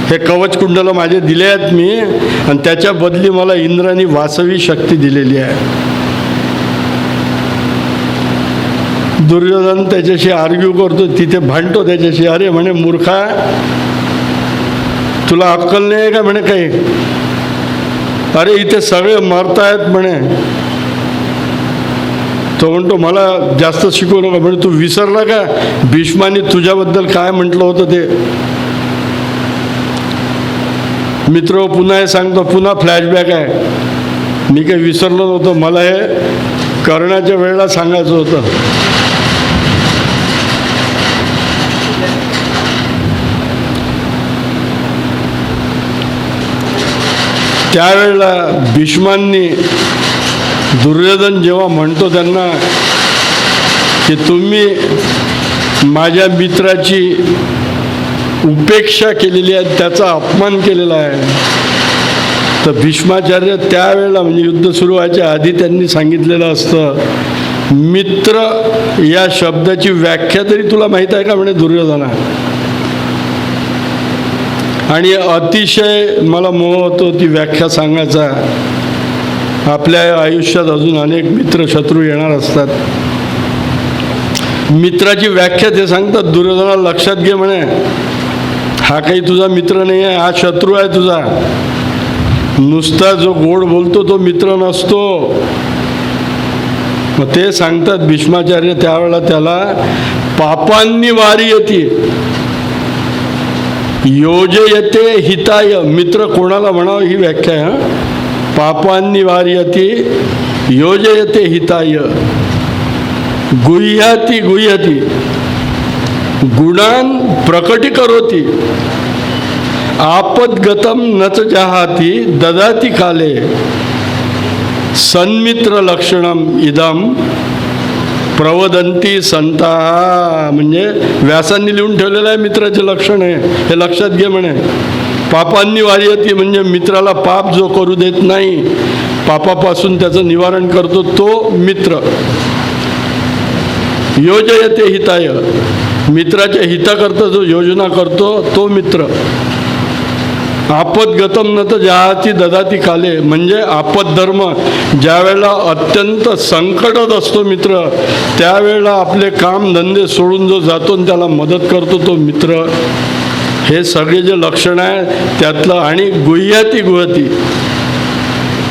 हे कवच कुंडल माझे दिले आहेत मी, आणि त्याच्या बदली मला इंद्राने वासवी शक्ती दिलेली आहे. दुर्योधन त्याच्याशी आर्ग्यू करतो, तिथे भांडतो त्याच्याशी. अरे म्हणे मूर्खा, तुला अक्कल नाही आहे का म्हणे काही. अरे इथे सगळे मरतायत म्हणे. तो म्हणतो मला जास्त शिकवू नका म्हणे. तू विसरला का भीष्माने तुझ्याबद्दल काय म्हटलं होतं ते. मित्र पुन्हा हे सांगतो, पुन्हा फ्लॅशबॅक आहे. मी काही विसरलो नव्हतो, मला हे कर्णाच्या वेळेला सांगायचं होतं. त्यावेळेला भीष्मांनी दुर्योधन जेव्हा म्हणतो त्यांना की तुम्ही माझ्या मित्राची उपेक्षा केलेली आहे, त्याचा अपमान केलेला आहे, तर भीष्माचार्य त्यावेळेला म्हणजे युद्ध सुरू व्हायच्या आधी त्यांनी सांगितलेलं असतं, मित्र या शब्दाची व्याख्या तरी तुला माहीत आहे का म्हणे दुर्योधना. आणि अतिशय मला मोह होतो ती व्याख्या सांगायचा. आपल्या आयुष्यात अजून अनेक मित्र शत्रू येणार असतात. मित्राची व्याख्या ते सांगतात, दुर्योधनाला लक्षात घे म्हणे, हा काही तुझा मित्र नाही आहे, हा शत्रू आहे तुझा. नुसता जो गोड बोलतो तो मित्र नसतो. मग ते सांगतात भीष्माचार्य त्यावेळेला त्याला पापांनी वारी येते, योजयते हिताय. मित्र कोणाला म्हणावं ही व्याख्या आहे. पापांनी वार्यते योजयते हिताय, गुह्याती गुह्यती गुणान प्रकटीकरोति, आपद्गतम नच जहाती ददाती काले, सन्मित्र लक्षणम इदम प्रवदंती संता. म्हणजे व्यासांनी लिहून ठेवलेलं आहे मित्राचे लक्षण आहे, हे लक्षात घे म्हणे. पापांनी वार्यती म्हणजे मित्राला पाप जो करू देत नाही, पापापासून त्याचं निवारण करतो तो मित्र. योजयते हिताय, मित्राच्या हिताकरता जो योजना करतो तो मित्र. आपदगतम न तर जहाती ददाती काले, म्हणजे आपदधर्म ज्या वेळेला अत्यंत संकटात असतो मित्र, त्यावेळेला आपले काम धंदे सोडून जो जातो आणि त्याला मदत करतो तो मित्र. हे सगळे जे लक्षण आहे त्यातलं. आणि गुह्याती गुहती,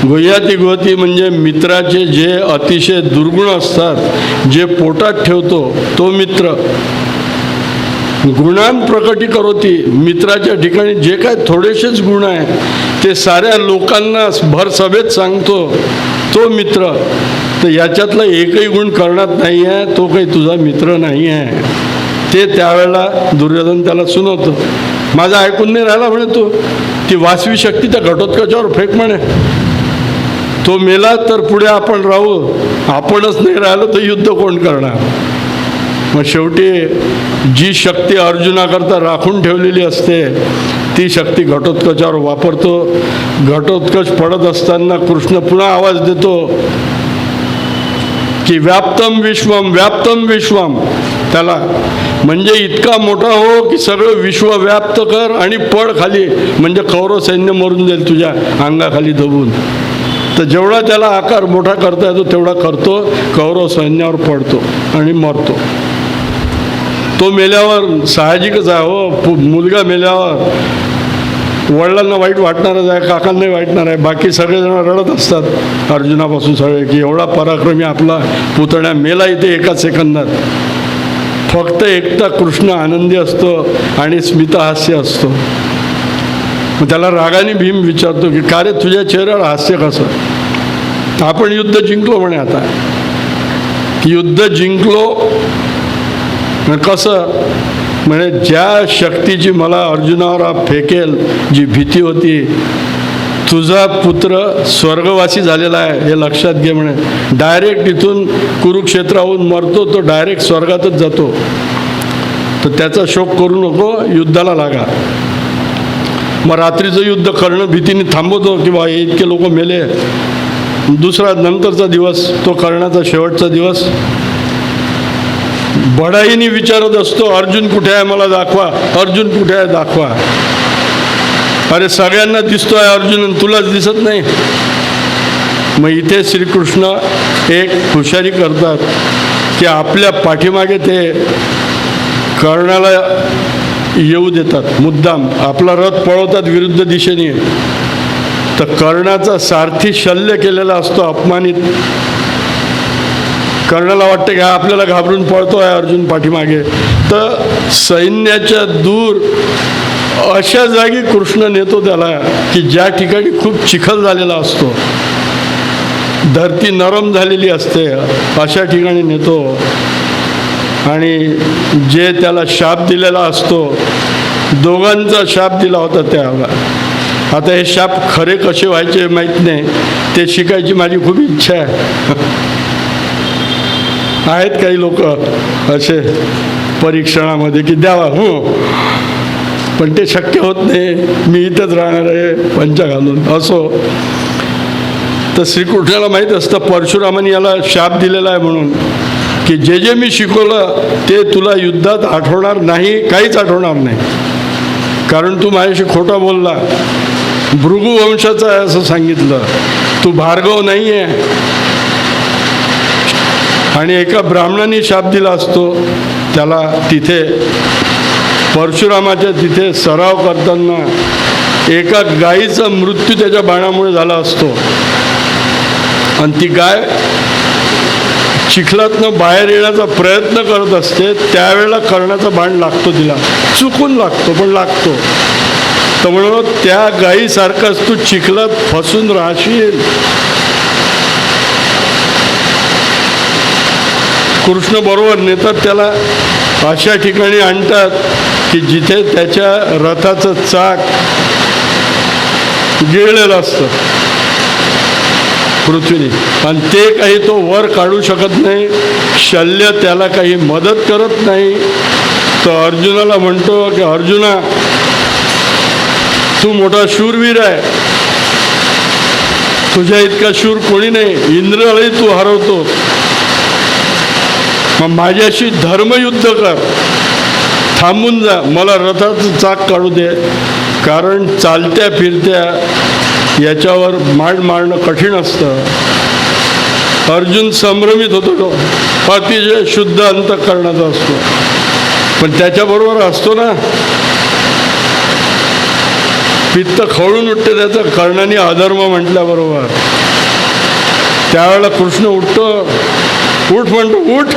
गुह्याती गुहती म्हणजे मित्राचे जे अतिशय दुर्गुण असतात, जे पोटात ठेवतो तो मित्र. गुणान प्रकटीकरोति, मित्राच्या ठिकाणी जे काय थोडेसेच गुण आहे ते साऱ्या लोकांना भर सभेत सांगतो तो मित्र. तर याच्यातला एकही गुण करण्यात नाही आहे, तो काही तुझा मित्र नाही आहे. ते त्यावेळेला दुर्योधन त्याला सुनवतो. माझं ऐकून नाही राहिला म्हणे, तो ती वासवी शक्ती त्या घटोत्कचावर फेक म्हणे. तो मेला तर पुढे आपण राहू, आपणच नाही राहिलो तर युद्ध कोण करणार. मग शेवटी जी शक्ती अर्जुनाकरता राखून ठेवलेली असते ती शक्ती घटोत्कचावर वापरतो. घटोत्कच पडत असताना कृष्ण पुन्हा आवाज देतो की व्याप्तम विश्वम व्याप्तम विश्वम. त्याला म्हणजे इतका मोठा हो की सगळं विश्व व्याप्त कर आणि पड खाली, म्हणजे कौरव सैन्य मरून जाईल तुझ्या अंगाखाली दबून. तर जेवढा त्याला आकार मोठा करता येतो तेवढा करतो, कौरव सैन्यावर पडतो आणि मरतो. तो मेल्यावर साहजिकच आहे हो, मुलगा मेल्यावर वडिलांना वाईट वाटणारच आहे, काकांनाही वाटणार आहे, बाकी सगळेजण रडत असतात अर्जुनापासून सगळे की एवढा पराक्रमी आपला पुतण्या मेला इथे एका सेकंदात. फक्त एकटा कृष्ण आनंदी असतो आणि स्मितहास्य असतो. मग त्याला रागाने भीम विचारतो की का रे तुझ्या चेहऱ्यावर हास्य कसं. आपण युद्ध जिंकलो म्हणे. आता युद्ध जिंकलो कसं म्हणे, ज्या शक्तीची मला अर्जुनावर फेकेल जी भीती होती, तुझा पुत्र स्वर्गवासी झालेला आहे हे लक्षात घे म्हणे. डायरेक्ट इथून कुरुक्षेत्राहून मरतो तो डायरेक्ट स्वर्गातच जातो. तर त्याचा शोक करू नको, युद्धाला लागा. मग रात्रीचं युद्ध करणं भीतीने थांबवतो की बा इतके लोक मेले. दुसरा नंतरचा दिवस तो करण्याचा शेवटचा दिवस बढाईने विचारत असतो, अर्जुन कुठे आहे मला दाखवा, अर्जुन कुठे आहे दाखवा. अरे सगळ्यांना दिसतोय अर्जुन, तुलाच दिसत नाही. मग इथे श्रीकृष्ण एक हुशारी करतात की आपल्या पाठीमागे ते कर्णाला येऊ देतात, मुद्दाम आपला रथ पळवतात विरुद्ध दिशेने. तर कर्णाचा सारथी शल्य केलेला असतो, अपमानित. कर्णाला वाटतं की हा आपल्याला घाबरून पळतो आहे अर्जुन पाठीमागे. तर सैन्याच्या दूर अशा जागी कृष्ण नेतो त्याला की ज्या ठिकाणी खूप चिखल झालेला असतो, धरती नरम झालेली असते, अशा ठिकाणी नेतो आणि जे त्याला शाप दिलेला असतो, दोघांचा शाप दिला होता त्याला. आता हे शाप खरे कसे व्हायचे माहीत नाही, ते शिकायची माझी खूप इच्छा आहे. आहेत काही लोक असे परीक्षणामध्ये की द्यावा हो, पण ते शक्य होत नाही. मी इथंच राहणार आहे पंचा घालून असो. तर श्रीकृष्णाला माहीत असतं परशुरामाने याला शाप दिलेला आहे म्हणून, की जे जे मी शिकवलं ते तुला युद्धात आठवणार नाही, काहीच आठवणार नाही, कारण तू माझ्याशी खोटा बोलला. भृगु वंशाचा आहे असं सांगितलं, तू भार्गव नाही आहे. आणि एका ब्राह्मणाने शाप दिला असतो त्याला. तिथे परशुरामाच्या तिथे सराव करताना एका गायीचा मृत्यू त्याच्या बाणामुळे झाला असतो, आणि ती गाय चिखलातनं बाहेर येण्याचा प्रयत्न करत असते. त्यावेळेला कर्णाचा बाण लागतो, तिला चुकून लागतो पण लागतो. तर म्हणून त्या गायीसारखाच तू चिखलात फसून राहशील. कृष्ण बरोबर नेतात त्याला, अशा ठिकाणी आणतात की जिथे त्याच्या रथाचं चाक गिळलेलं असतं पृथ्वीने, आणि ते काही तो वर काढू शकत नाही. शल्य त्याला काही मदत करत नाही. तो अर्जुनाला म्हणतो की अर्जुना, तू मोठा शूरवीर आहे, तुझ्या इतका शूर कोणी नाही. इंद्रालाही तू हरवतो, मग माझ्याशी धर्मयुद्ध कर, थांबून जा, मला रथाचं चाक काढू दे. कारण चालत्या फिरत्या याच्यावर माड मारणं कठीण असतं. अर्जुन संभ्रमित होतो, अतिशय शुद्ध अंतःकरणाचा असतो, पण त्याच्याबरोबर असतो ना पित्त खवळून उठते त्याचं, कर्णाने अधर्म म्हटल्याबरोबर. त्यावेळेला कृष्ण उठतो, उठ म्हणतो, उठ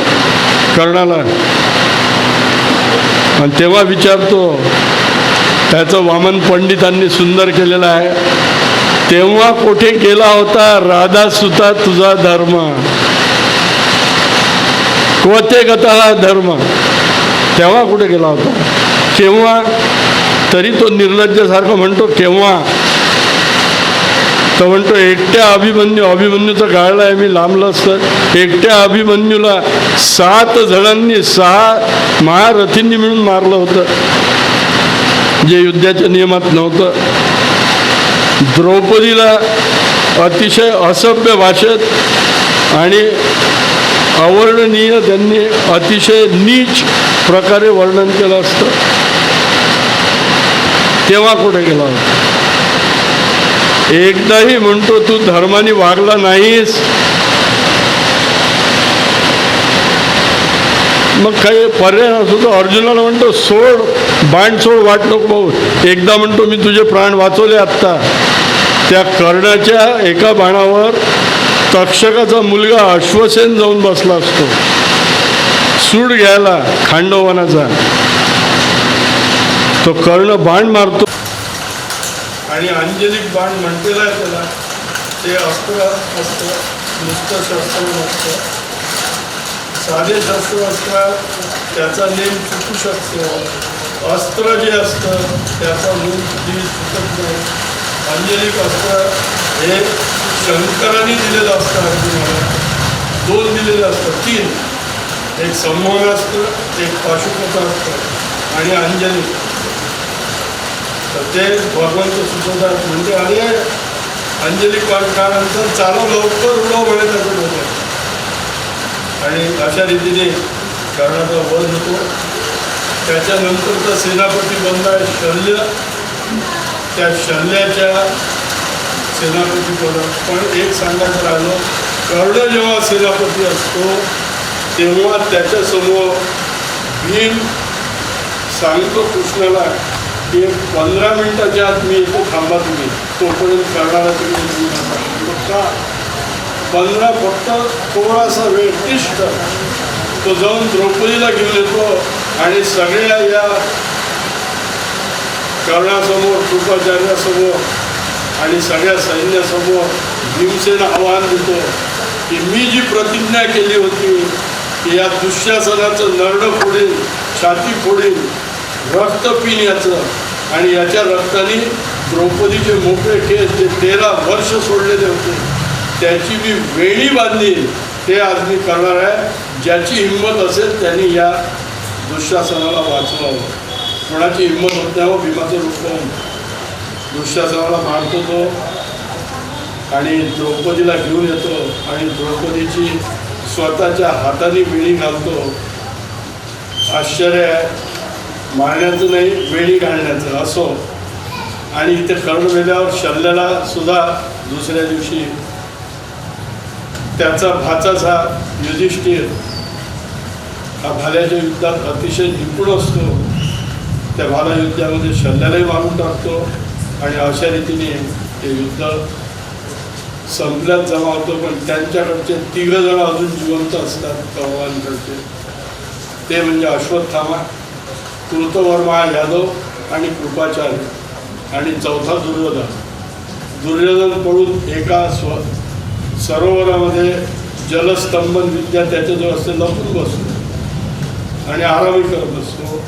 कर्णाला. आणि तेव्हा विचारतो, त्याचं वामन पंडितांनी सुंदर केलेलं आहे, तेव्हा कुठे गेला होता राधा सुता तुझा धर्म, कोते गता धर्म, तेव्हा कुठे गेला होता, केव्हा. तरी तो निर्लज्जासारखं म्हणतो केव्हा. तो म्हणतो एकट्या अभिमन्यूचं गाळलं आहे मी लांबलं असतं. एकट्या अभिमन्यूला 7 जणांनी 6 महारथींनी मिळून मारलं होतं, जे युद्धाच्या नियमात नव्हतं. द्रौपदीला अतिशय असभ्य भाषेत आणि अवर्णनीय त्यांनी अतिशय नीच प्रकारे वर्णन केलं असतं. तेव्हा कुठे गेला होता. एकदाही म्हणतो तू धर्माने वागला नाहीस, मग काही पर्याय असतो. तो अर्जुनाला म्हणतो सोड, बाण सोड, वाट नको भाऊ. एकदा म्हणतो मी तुझे प्राण वाचवले आत्ता. त्या कर्णाच्या एका बाणावर तक्षकाचा मुलगा अश्वसेन जाऊन बसला असतो सूड घ्यायला खांडवनाचा. तो कर्ण बाण मारतो आणि अंजलिक बाण म्हणतेला आहे त्याला. ते अस्त्र असतं, नुसतं शस्त्र नसतं, साधे शस्त्र असतात, त्याचा नेम चुकू शकतो. अस्त्र जे असतं त्याचा नेम कधी चुकत नाही. अंजलिक अस्त्र हे शंकराने दिलेलं असतं अर्जुनाला. 2 दिलेले असतं, 3. एक संमोहनास्त्र, एक पाशुपतास्त्र आणि अंजलिक. तर ते भगवंत सुचवतात, म्हणजे अरे अंजलिक वाटल्यानंतर चालू लवकर उडव म्हणे त्याचं डोक्यात. आणि अशा रीतीने कर्णाचा वध होतो. त्याच्यानंतरचा सेनापती बनला आहे शल्य. त्या शल्याच्या सेनापती बनत. पण एक सांगायचं राहिलं, कर्ण जेव्हा सेनापती असतो तेव्हा त्याच्यासमोर भीम सांगतो कृष्णाला की 15 मिनिटाच्या आत मी येतो, थांबा तुम्ही, तोपर्यंत कर्णाला तुम्ही का 15 फक्त थोडासा वेळ तिष्ठ. तो जाऊन द्रौपदीला घेऊन येतो आणि सगळ्या या कर्णासमोर, कृपाचार्यासमोर आणि सगळ्या सैन्यासमोर भीमसेन आवाहन देतो की मी जी प्रतिज्ञा केली होती की या दुःशासनाचं नरडं फोडीन, छाती फोडीन, रक्त पिन याचं, आणि याच्या रक्ताने द्रौपदीचे मोकळे केस जे 13 वर्ष सोडलेले होते त्याची मी वेणी बांधली, ते आज मी करणार आहे. ज्याची हिंमत असेल त्यांनी या दुःशासनाला वाचवावं. कोणाची हिंमत होत नाही. भीमाचं रूप पाहून दुःशासनाला मारतो तो आणि द्रौपदीला घेऊन येतो आणि द्रौपदीची स्वतःच्या हाताने वेणी घालतो. आश्चर्य आहे, मारण्याचं नाही, वेणी घालण्याचं असो. आणि इथे कर्ण वेल्यावर शल्याला सुद्धा दुसऱ्या दिवशी त्याचा भाचाच हा युधिष्ठिर हा भाल्याच्या युद्धात अतिशय निपुण असतो. त्या भाला युद्धामध्ये शल्यालाही मारून टाकतो आणि अशा रीतीने ते युद्ध संपल्यात जमा होतो. पण त्यांच्याकडचे 3 जण अजून जिवंत असतात कौरवांकडचे. ते म्हणजे अश्वत्थामा, कृतवर्मा यादव आणि कृपाचार्य आणि चौथा दुर्योधन. दुर्योधन पडून एका सरोवरामध्ये जलस्तंभन विद्या त्याच्याजवळ असते लपून बसतो आणि आरामी करत असतो.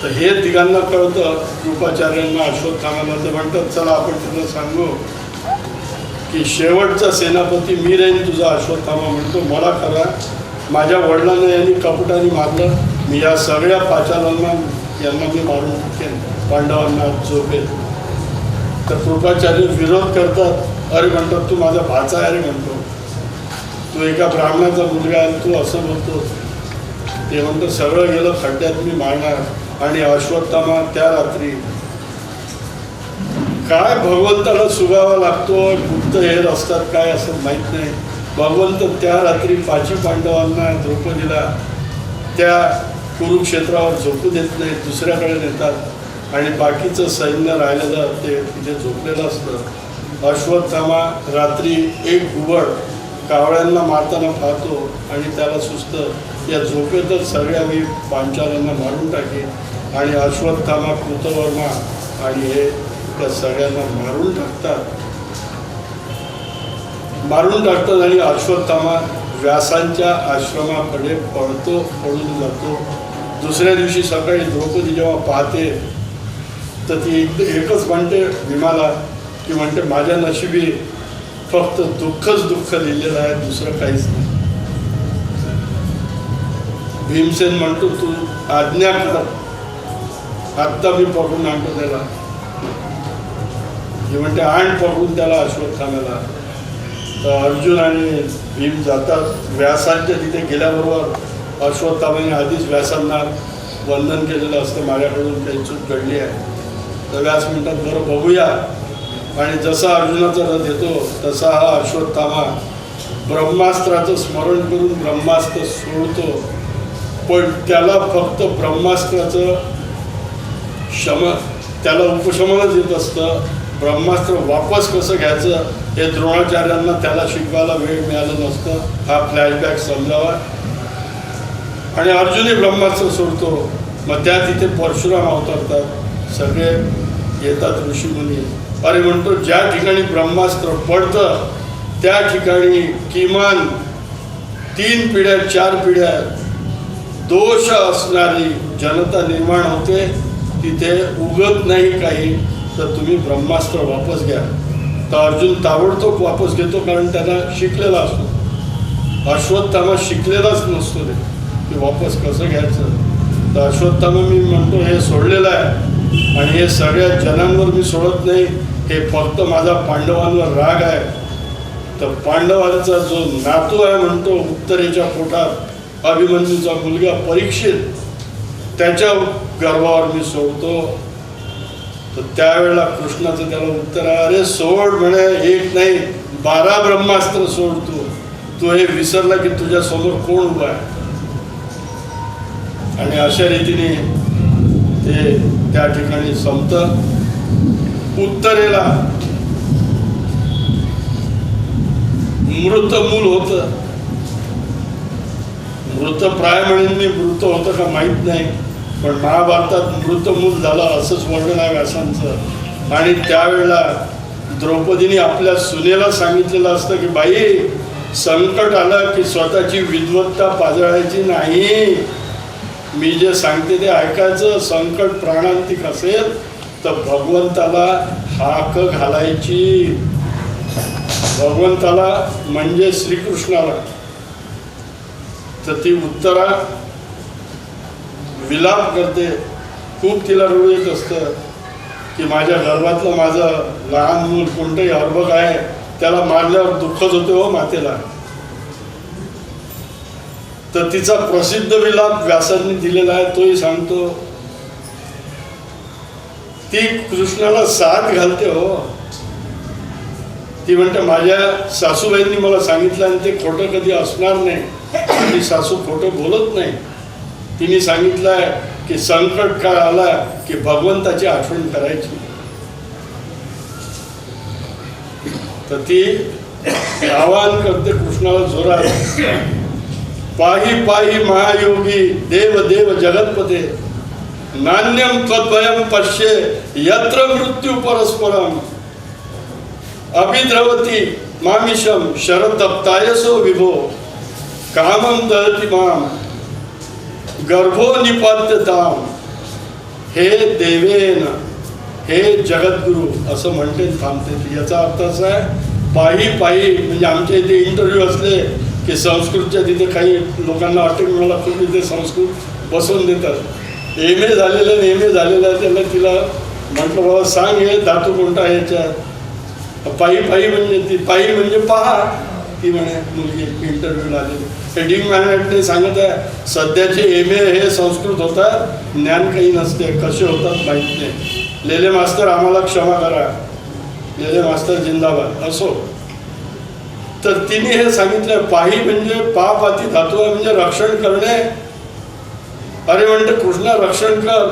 तर हे तिघांना कळतं, कृपाचार्यांना, अश्वत्थामाला. ते म्हणतात चला आपण तुला सांगू की शेवटचा सेनापती मी राहीन तुझा. अश्वत्थामा म्हणतो मला खरा, माझ्या वडिलांना यांनी कपटाने मारलं, मी या सगळ्या पाचालांना यांना मी मारून टाकेन, पांडवांना झोपेल. तर कृपाचार्य विरोध करतात. अरे म्हणतात तू माझा भाचा आहे रे, म्हणतो तू एका ब्राह्मणाचा मुलगा आहे, तू असं बोलतो. ते म्हणतं सगळं गेलं खड्ड्यात, मी मारणार. आणि अश्वत्थामा त्या रात्री काय भगवंताला सुगावा लागतो, गुप्त हेर असतात काय असं माहीत नाही. भगवंत त्या रात्री 5 पांडवांना, द्रौपदीला त्या कुरुक्षेत्रावर झोपू देत नाही, दुसऱ्याकडे नेतात आणि बाकीचं सैन्य राहिलेलं ते तिथे झोपलेलं असतं. अश्वत्थामा रात्री एक घुबड कावळ्यांना मारताना पाहतो आणि त्याला सुचतं या झोपेतच सगळ्या मी पांचालांना मारून टाकेन. आणि अश्वत्थामा, कृतवर्मा आणि हे त्या सगळ्यांना मारून टाकतात आणि अश्वत्थामा व्यासांच्या आश्रमाकडे पळून जातो. दुसऱ्या दिवशी सकाळी द्रौपदी जेव्हा पाहते तर ती एकच म्हणते भीमाला की म्हणते माझ्या नशिबी फक्त दुःखच दुःख लिहिलेलं आहे, दुसरं काहीच नाही. भीमसेन म्हणतो तू आज्ञा कर, आत्ता मी पकडून आणतो त्याला. हे म्हणते आण पकडून त्याला अश्वत्थाम्याला. तर अर्जुन आणि भीम जातात. व्यासांच्या तिथे गेल्याबरोबर अश्वत्थामाने आधीच व्यासांना वंदन केलेलं असतं, माझ्याकडून काही चूक घडली आहे. तर व्यास म्हणतात बरं बघूया. आणि जसा अर्जुनाचा रथ येतो तसा हा अश्वत्थामा ब्रह्मास्त्राचं स्मरण करून ब्रह्मास्त्र सोडतो. पण त्याला फक्त ब्रह्मास्त्राचं त्याला उपशमनच येत असतं. ब्रह्मास्त्र वापस कसं घ्यायचं हे द्रोणाचार्यांना त्याला शिकवायला वेळ मिळालं नसतं. हा फ्लॅशबॅक समजावा. आणि अर्जुनही ब्रह्मास्त्र सोडतो. मग त्या तिथे परशुराम अवतरतात, सगळे येतात ऋषीमुनी. अरे म्हणतो ज्या ठिकाणी ब्रह्मास्त्र पडतं त्या ठिकाणी किमान 3 पिढ्या 4 पिढ्या दोष असणारी जनता निर्माण होते. तिथे उगत नाही काही, तर तुम्ही ब्रह्मास्त्र वापस घ्या. तर अर्जुन ताबडतोब वापस घेतो, कारण त्याला शिकलेला असतो. अश्वत्थामा शिकलेलाच नसतो ते की वापस कसं घ्यायचं. तर अश्वत्थामा मी म्हणतो हे सोडलेलं आहे आणि हे सगळ्या जनांवर मी सोडत नाही, हे फक्त माझा पांडवांवर राग आहे. तर पांडवांचा जो नातू आहे म्हणतो उत्तरेच्या पोटात अभिमन्यूचा मुलगा परीक्षित, त्याच्या गर्भावर मी सोडतो. तर त्यावेळेला कृष्णाचं त्याला उत्तर आहे अरे सोड म्हणे, 1 नाही 12 ब्रह्मास्त्र सोडतो. तू हे विसरला की तुझ्या समोर कोण उभा आहे. आणि अशा रीतीने ते त्या ठिकाणी संपतं. उत्तरेला मृत मूल होतं. मृत प्राय म्हणून मृत होतं का माहीत नाही, पण महाभारतात मृतमूल झालं असंच वर्णन आहे व्यासांचं. आणि त्यावेळेला द्रौपदीने आपल्या सुनेला सांगितलेलं असतं की बाई, संकट आलं की स्वतःची विद्वत्ता पाजळायची नाही, मी जे सांगते ते ऐकायचं. संकट प्राणांतिक असेल तर भगवंताला हाक घालायची. भगवंताला म्हणजे श्रीकृष्णाला. तर ती उत्तरा विलाप करते, खूप तिला रडू येत असतं की माझ्या गर्भातलं माझं लहान मूल कोणतंही अर्भक आहे, त्याला मारल्यावर दुःखच होते हो मातेला. तर तिचा प्रसिद्ध विलाप व्यासांनी दिलेला आहे, तोही सांगतो. ती कृष्णाला साथ घालते हो. ती म्हणते माझ्या सासूबाईंनी मला सांगितलं आणि ते खोटं कधी असणार नाही. माझी सासू खोटं बोलत नाही. तिने सांगितलंय की संकट काळ आला की भगवंताची आठवण करायची. तर ती आवाहन करते कृष्णाला जोरात, पाही पाही महायोगी देव देव जगतपते, नान्यम त्वद्भयम पश्ये यत्र मृत्यू परस्परम, अभिद्रवती मामिषम शरदप्तायसो विभो, कामं दहति माम गर्भो निपात्यताम, हे देवेन, हे जगद्गुरु असं म्हणते थांबते. याचा अर्थ असा आहे, पायी पायी म्हणजे आमच्या इथे इंटरव्ह्यू असले की संस्कृतच्या तिथे काही लोकांना अटक मिळाला खूप इथे संस्कृत बसवून देतात. MA झालेलं MA झालेलं आहे त्याला, तिला म्हटलं बाबा सांग हे धातू कोणता आहे याच्यात. पायी पायी म्हणजे ती पायी म्हणजे पहा, ती म्हणे मुलगी इंटरव्ह्यूला आलेली. हेडिंग मॅनेजमेंटने सांगत आहे सध्याचे MA हे संस्कृत होतात, ज्ञान काही नसते, कसे होतात माहीत नाही. लेले मास्तर आम्हाला क्षमा करा, लेले मास्तर जिंदाबाद. असो, तर तिने हे सांगितलं पाही म्हणजे पापाती धातू आहे म्हणजे रक्षण करणे. अरे म्हणते कृष्णा रक्षण कर,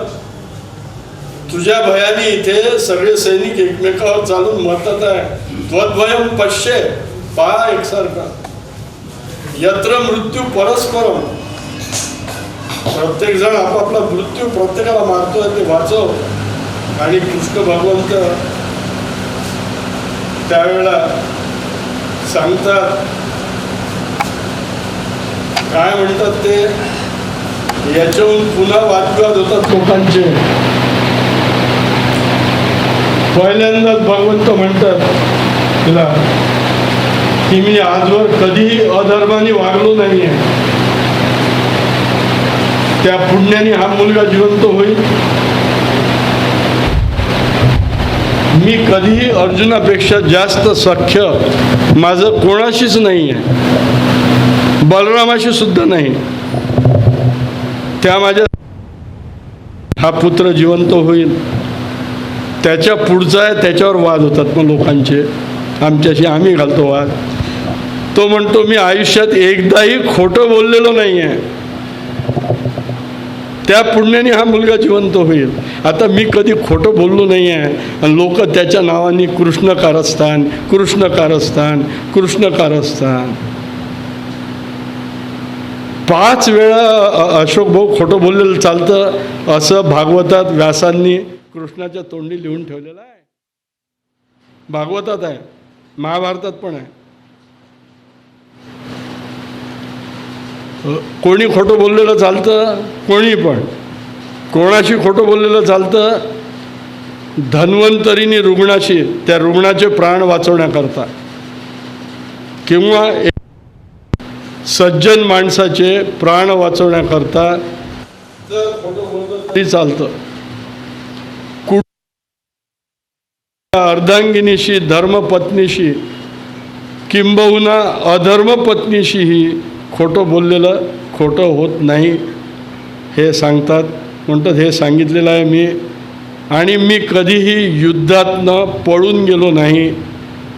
तुझ्या भयाने इथे सगळे सैनिक एकमेकावर चालून मरतात आहे. त्वद्भयम पश्ये, पहा एकसारखा, यत्र मृत्यू परस्परम, प्रत्येक जण आपापला मृत्यू प्रत्येकाला मारतोय, ते वाचव. आणि कृष्ण भगवंत त्यावेळेला सांगतात, काय म्हणतात ते, याच्याहून पुन्हा वादविवाद होतात लोकांचे. पहिल्यांदाच भगवंत म्हणतात तिला की मी आजवर कधीही अधर्माने वागलो नाहीये, त्या पुण्याने हा मुलगा जिवंत होईल. मी कधीही अर्जुनापेक्षा जास्त सख्य माझं कोणाशीच नाही आहे, बलरामाशी सुद्धा नाही. त्या माझ्या हा पुत्र जिवंत होईल. त्याच्या पुढचा आहे त्याच्यावर वाद होतात मग लोकांचे, आमच्याशी आम्ही घालतो वाद. तो म्हणतो मी आयुष्यात एकदाही खोटं बोललेलो नाही आहे, त्या पुण्याने हा मुलगा जिवंत होईल. आता मी कधी खोटं बोललो नाही आहे आणि लोक त्याच्या नावाने कृष्ण कारस्थान, कृष्ण कारस्थान, कृष्ण कारस्थान. 5 वेळा अशोक भाऊ खोटं बोललेलं चालतं असं भागवतात व्यासांनी कृष्णाच्या तोंडी लिहून ठेवलेलं आहे. भागवतात आहे, महाभारतात पण आहे. कोणी खोटं बोललेलं चालतं, कोणी पण कोणाशी खोटं बोललेलं चालतं. धन्वंतरीने रुग्णाशी, त्या रुग्णाचे प्राण वाचवण्याकरता, किंवा सज्जन माणसाचे प्राण वाचवण्याकरता जर खोटं बोललं तरी चालतं. अर्धांगिनीशी, धर्मपत्नीशी, किंबहुना अधर्मपत्नीशीही खोटं बोललेलं खोटं होत नाही हे सांगतात. म्हणतात हे सांगितलेलं आहे मी, आणि मी कधीही युद्धातनं पळून गेलो नाही.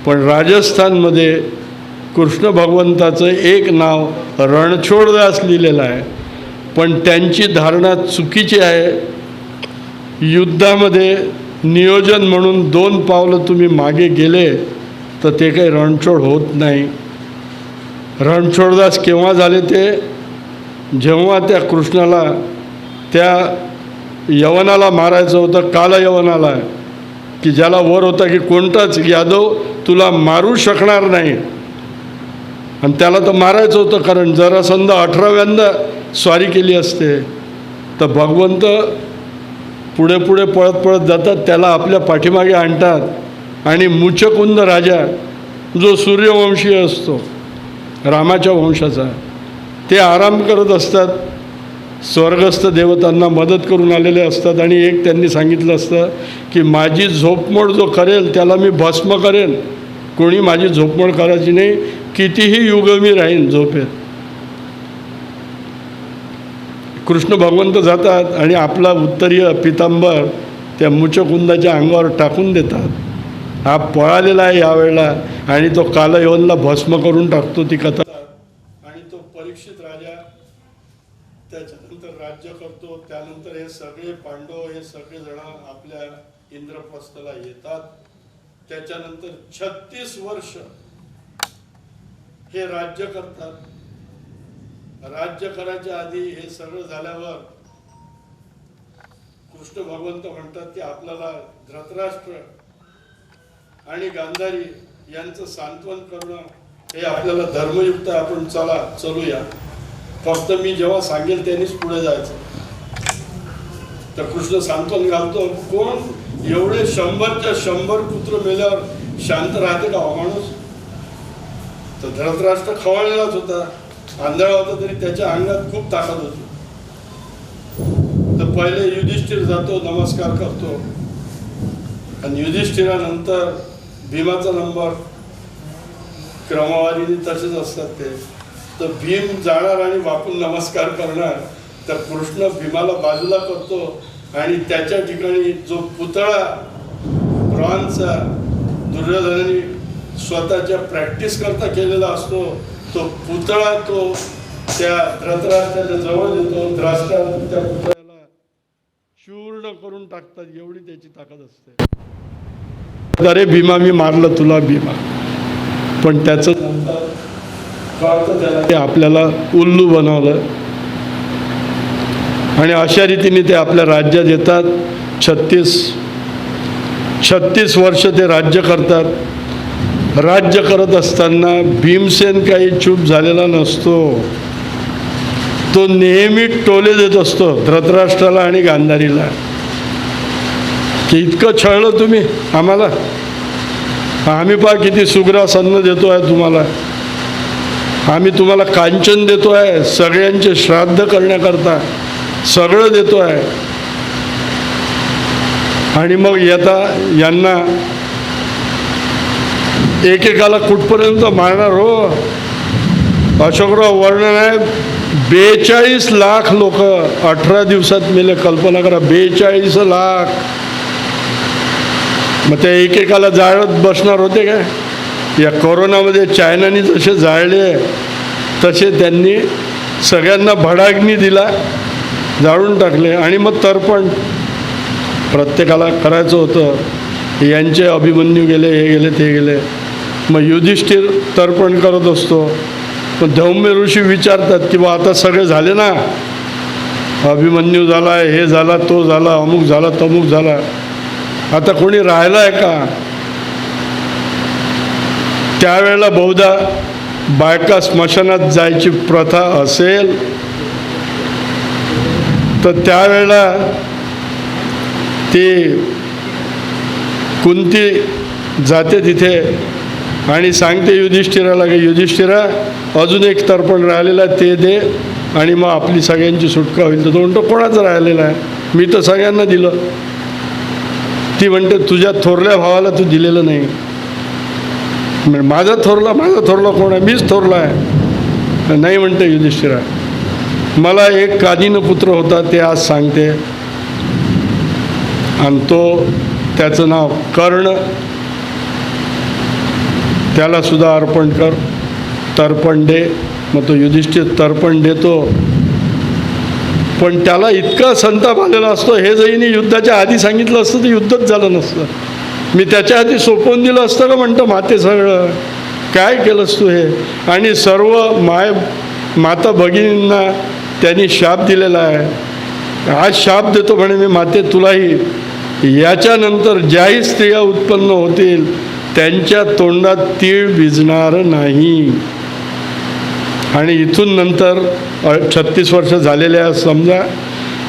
पण राजस्थानमध्ये कृष्ण भगवंताचं एक नाव रणछोडदास लिहिलेलं आहे, पण त्यांची धारणा चुकीची आहे. युद्धामध्ये नियोजन म्हणून 2 पावलं तुम्ही मागे गेले तर ते काही रणछोड होत नाही. रणछोडदास केव्हा झाले ते, जेव्हा त्या कृष्णाला त्या यवनाला मारायचं होतं, काल यवनाला, की ज्याला वर होता की कोणताच यादव तुला मारू शकणार नाही, आणि त्याला तर मारायचं होतं, कारण जरासंध 18व्यांदा स्वारी केली असते. तर भगवंत पुढे पुढे पळत पळत जातात, त्याला आपल्या पाठीमागे आणतात, आणि मुचकुंद राजा जो सूर्यवंशीय असतो, रामाच्या वंशाचा, ते आराम करत असतात, स्वर्गस्थ देवतांना मदत करून आलेले असतात. आणि एक त्यांनी सांगितलं असतं की माझी झोपमोड जो करेल त्याला मी भस्म करेन, कोणी माझी झोपमोड करायची नाही, कितीही युग मी राहीन झोपेत. कृष्ण भगवंत जातात आणि आपला उत्तरीय पितांबर त्या मुचकुंदाच्या अंगावर टाकून देतात. हा पळालेला आहे यावेळेला, आणि तो कालयवनला भस्म करून टाकतो. ती कथा. आणि तो परीक्षित राजा त्याच्यानंतर राज्य करतो. त्यानंतर हे सगळे पांडव, हे सगळे जण आपल्या इंद्रप्रस्थाला येतात. त्याच्यानंतर 36 वर्ष हे राज्य करतात. राज्य करायच्या आधी हे सगळं झाल्यावर कृष्ण भगवंत म्हणतात की आपल्याला धृतराष्ट्र आणि गांधारी यांचं सांत्वन करणं हे आपल्याला धर्मयुक्त आहे, आपण चलूया, फक्त मी जेव्हा सांगेल त्यांनीच पुढे जायचं. तर कृष्ण सांत्वन घालतो. कोण एवढे 100च्या 100 पुत्र मेल्यावर शांत राहते का माणूस? तर धृतराष्ट्र खवळलेलाच होता, आंधळा होता, तरी त्याच्या अंगात खूप ताकद होती. तर पहिले युधिष्ठिर जातो, नमस्कार करतो, आणि युधिष्ठिरानंतर भीमाचा नंबर, क्रमवारीने तसेच असतात ते. तर भीम जाणार आणि वाकून नमस्कार करणार, तर कृष्ण भीमाला बाजूला करतो, आणि त्याच्या ठिकाणी जो पुतळा ब्रॉन्झचा दुर्योधनाने स्वतःच्या प्रॅक्टिस करता केलेला असतो, तो पुतळा तो त्या धृतराष्ट्राच्या जवळ येतो. धृतराष्ट्र त्या पुतळ्याला चूर्ण करून टाकतात, एवढी त्याची ताकद असते. अरे भीमा, मी मारलं तुला भीमा. पण त्याचं नंतर कळतं त्याला की आपल्याला उल्लू बनवलं, आणि अशा रीतीने ते आपल्या राज्यात येतात. 36 वर्ष ते राज्य करतात. राज्य करत असताना भीमसेन काही चूप झालेला नसतो. तो नेहमी टोले देत असतो धृतराष्ट्राला आणि गांधारीला, की इतकं छळलं तुम्ही आम्हाला, आम्ही पहा किती सुग्रासन्न देतो आहे तुम्हाला, आम्ही तुम्हाला कांचन देतो आहे, सगळ्यांचे श्राद्ध करण्याकरता सगळं देतो आहे. आणि मग येता यांना एकेकाला कुठपर्यंत मारणार हो. अशोकराव वर्णन आहे, 42 लाख लोक 18 दिवसात मेले. कल्पना करा, 42 लाख. मग त्या एकेकाला जाळत बसणार होते काय? या कोरोनामध्ये चायनाने जसे जाळले तसे त्यांनी सगळ्यांना भडाग्नी दिला, जाळून टाकले. आणि मग तर्पण प्रत्येकाला करायचं होतं. यांचे अभिमन्यू गेले, हे गेले, ते गेले. मग युधिष्ठिर तर्पण करत असतो. पण धौम्य ऋषी विचारतात की बा आता सगळे झाले ना, अभिमन्यू झाला, हे झाला, तो झाला, अमुक झाला, तमुक झाला, आता कोणी राहिलं आहे का? त्यावेळेला बहुधा बायका स्मशानात जायची प्रथा असेल, तर त्यावेळेला ती कुंती जाते तिथे आणि सांगते युधिष्ठिराला की युधिष्ठिरा, अजून एक तर्पण राहिलेलं आहे, ते दे, आणि मग आपली सगळ्यांची सुटका होईल. तर तो म्हणतो कोणाचं राहिलेलं आहे? मी तर सगळ्यांना दिलं. ती म्हणते तुझ्या थोरल्या भावाला तू दिलेलं नाही. माझा थोरला कोण आहे? मीच थोरला आहे. नाही म्हणते युधिष्ठिरा, मला एक कादीन पुत्र होता, ते आज सांगते, आणि तो त्याचं नाव कर्ण, त्याला सुद्धा अर्पण कर, तर्पण दे. मग तो युधिष्ठिर तर्पण देतो. पण त्याला इतका संताप आलेला असतो, हे जरी युद्धाच्या आधी सांगितलं असतं तर युद्धच झालं नसतं. मी त्याच्या आधी सोपवून दिलं असतं का म्हणतं, माते सगळं काय केलंस तू हे? आणि सर्व माता भगिनींना त्यांनी शाप दिलेला आहे. आज शाप देतो म्हणे मी माते तुलाही, याच्यानंतर ज्याही स्त्रिया उत्पन्न होतील त्यांच्या तोंडात तीळ भिजणार नाही. आणि इथून नंतर 36 वर्ष झालेले आहे समजा,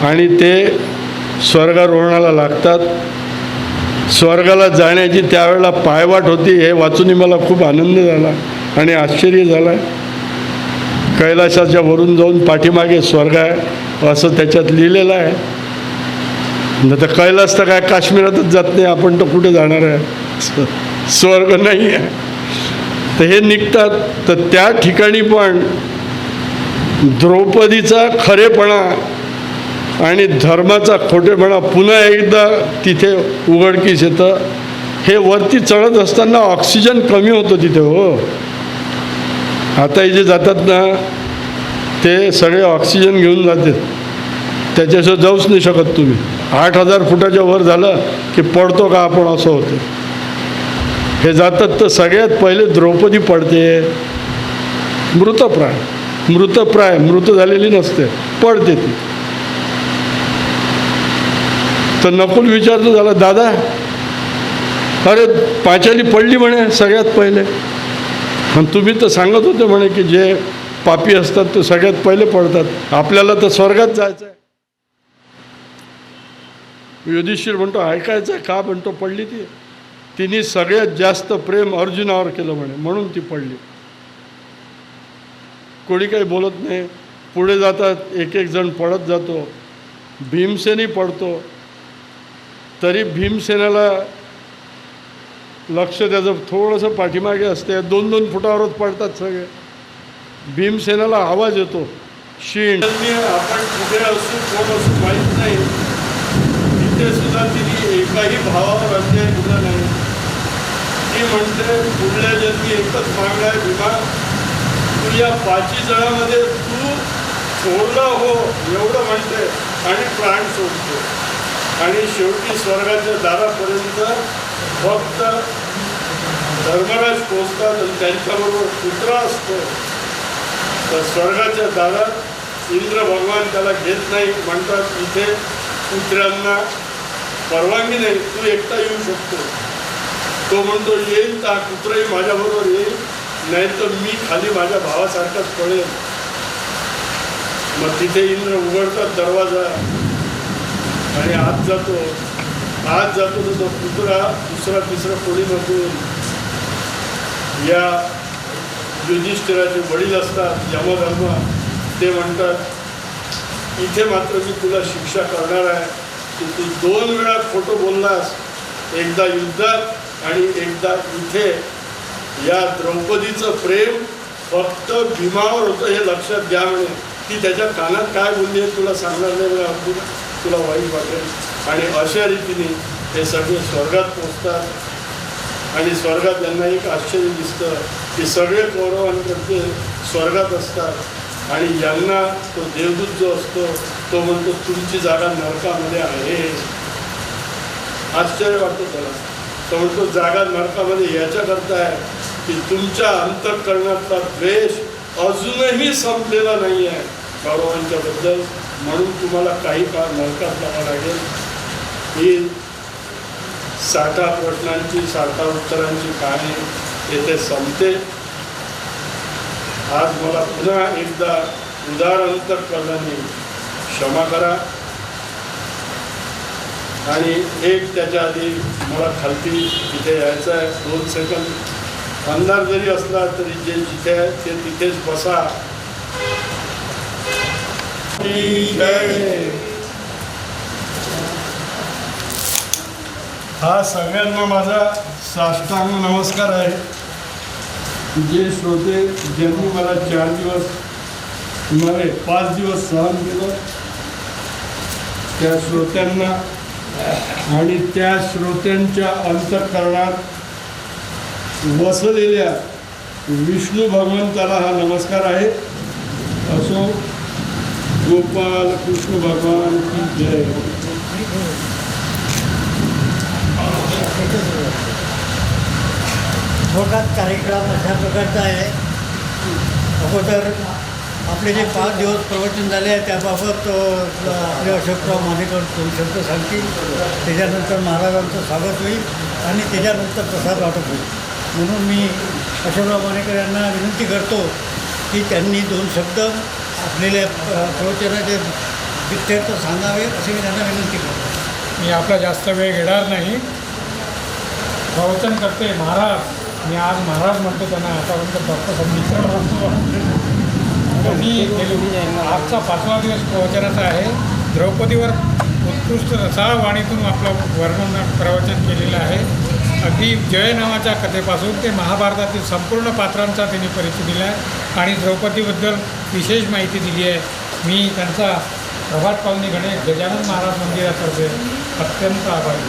आणि ते स्वर्गारोहणाला लागतात. स्वर्गाला जाण्याची त्यावेळेला पायवाट होती. हे वाचून मला खूप आनंद झाला आणि आश्चर्य झाला. कैलासाच्या वरून जाऊन पाठीमागे स्वर्ग आहे असं त्याच्यात लिहिलेलं आहे. नाही तर कैलास तर काय काश्मीरातच जात नाही, आपण तर कुठे जाणार आहे, स्वर्ग नाही आहे. तर हे निघतात. तर त्या ठिकाणी पण द्रौपदीचा खरेपणा आणि धर्माचा खोटेपणा पुन्हा एकदा तिथे उघडकीस येतं. हे वरती चढत असताना ऑक्सिजन कमी होतं तिथे. हो, आता जे जातात ना ते सगळे ऑक्सिजन घेऊन जातात, त्याच्याशिवाय जाऊच नाही शकत तुम्ही. 8,000 फुटाच्या वर झालं की पडतो का आपण, असं होतं. हे जातात तर सगळ्यात पहिले द्रौपदी पडते, मृतप्राय. मृत झालेली नसते, पडते ती. तर नकुल विचारतो झाला, दादा अरे पांचाली पडली म्हणे सगळ्यात पहिले, आणि तुम्ही तर सांगत होते म्हणे की जे पापी असतात ते सगळ्यात पहिले पडतात, आपल्याला तर स्वर्गात जायचं आहे. युधिष्ठिर म्हणतो ऐकायचं आहे का, म्हणतो पडली ती. तिने सगळ्यात जास्त प्रेम अर्जुनावर केलं म्हणे, म्हणून ती पडली. कोणी काही बोलत नाही. पुढे जातात, एक एक जण पडत जातो. भीमसेनही पडतो. तरी भीमसेनाला लक्ष त्याचं थोडंसं पाठीमागे असते. 2-2 फुटावरच पडतात सगळे. भीमसेनाला आवाज येतो, शीण. आपण कुठे असू कोण असू माहीत नाही, तिथे सुद्धा तिने एकाही भावावर अन्याय केला नाही. ती म्हणते पुढल्या जन्मी एकच मागणं आहे भीमा, तू या 5 जणांमध्ये तू सोडला हो एवढं म्हणते आणि प्राण सोडते. आणि शेवटी स्वर्गाच्या दारापर्यंत फक्त धर्मराज पोचतात आणि त्यांच्याबरोबर कुत्रा असतो. तर स्वर्गाच्या दारात इंद्र भगवान त्याला घेत नाही, म्हणतात इथे कुत्र्यांना परवानगी नाही, तू एकटा येऊ शकतो. तो म्हणतो येईल तर कुत्रही माझ्याबरोबर येईल, नाही तर मी खाली माझ्या भावासारखाच पडेल. मग तिथे इंद्र उघडतात दरवाजा आणि आत जातो. तर तो कुत्रा दुसरा तिसरा कोळीमधून या युधिष्ठिराचे वडील असतात यमधर्म, ते म्हणतात इथे मात्र मी तुला शिक्षा करणार आहे की तू 2 वेळा खोटं बोललास, एकदा युद्धात आणि एकदा इथे. या द्रौपदीचं प्रेम फक्त भीमावर होतं हे लक्षात घ्या म्हणे. ती त्याच्या कानात काय बोलली आहे तुला सांगणार नाही म्हणे अर्जुन, तुला वाईट वाटेल. आणि अशा रीतीने हे सगळे स्वर्गात पोचतात. आणि स्वर्गात यांना एक आश्चर्य दिसतं की सगळे कौरवांकडे स्वर्गात असतात आणि यांना तो देवदूत जो असतो तो म्हणतो तुमची जागा नरकामध्ये आहे. आश्चर्य वाटतं त्याला. तो म्हणतो जागा नरकामध्ये याच्याकरता आहे की तुमच्या अंतःकरणातला द्वेष अजूनही संपलेला नाही आहे कौरवांच्या बद्दल, म्हणून तुम्हाला काही काळ नरकात जावं लागेल. ही 60 प्रश्नांची 60 उत्तरांची कहाणी येथे संपते. आज मला पुन्हा एकदा उदार अंतःकरणाने क्षमा करा. आणि एक त्याच्या आधी मला खालती इथे यायचं आहे. 2 सेकंद अंधार जरी असला तरी जे जिथे आहे ते तिथेच बसा. हा सगळ्यांना माझा साष्टांग नमस्कार आहे. जे श्रोते ज्यांनी मला 4 दिवस 5 दिवस सहन केलं त्या श्रोत्यांना आणि त्या श्रोत्यांच्या अंतःकरणात वसलेल्या विष्णू भगवंताला हा नमस्कार आहे. असो गोपाल कृष्ण भगवान की जय. थोडक्यात कार्यक्रम अशा प्रकारचा आहे. अगोदर आपले जे 5 दिवस प्रवचन झाले आहे त्याबाबत आपले अशोकराव मानेकर 2 शब्द सांगतील. त्याच्यानंतर महाराजांचं स्वागत होईल आणि त्याच्यानंतर प्रसाद वाटप होईल. म्हणून मी अशोकराव मानेकर यांना विनंती करतो की त्यांनी 2 शब्द आपलेल्या प्रवचनाचे विद्यार्थ सांगावे अशी मी त्यांना विनंती करतो. मी आपला जास्त वेळ घेणार नाही. प्रवचन करते महाराज, मी आज महाराज म्हणतो त्यांना, आतापर्यंत डॉक्टर मित्र म्हणतो. आजचा 5वा दिवस प्रवचनाचा आहे. द्रौपदीवर उत्कृष्ट रसाळ वाणीतून आपलं वर्णन प्रवचन केलेलं आहे. अगदी जय नावाच्या कथेपासून ते महाभारतातील संपूर्ण पात्रांचा त्यांनी परिचय दिला आहे आणि द्रौपदीबद्दल विशेष माहिती दिली आहे. मी त्यांचा प्रभात कॉलनी गणेश गजानन महाराज मंदिरातर्फे अत्यंत आभारी.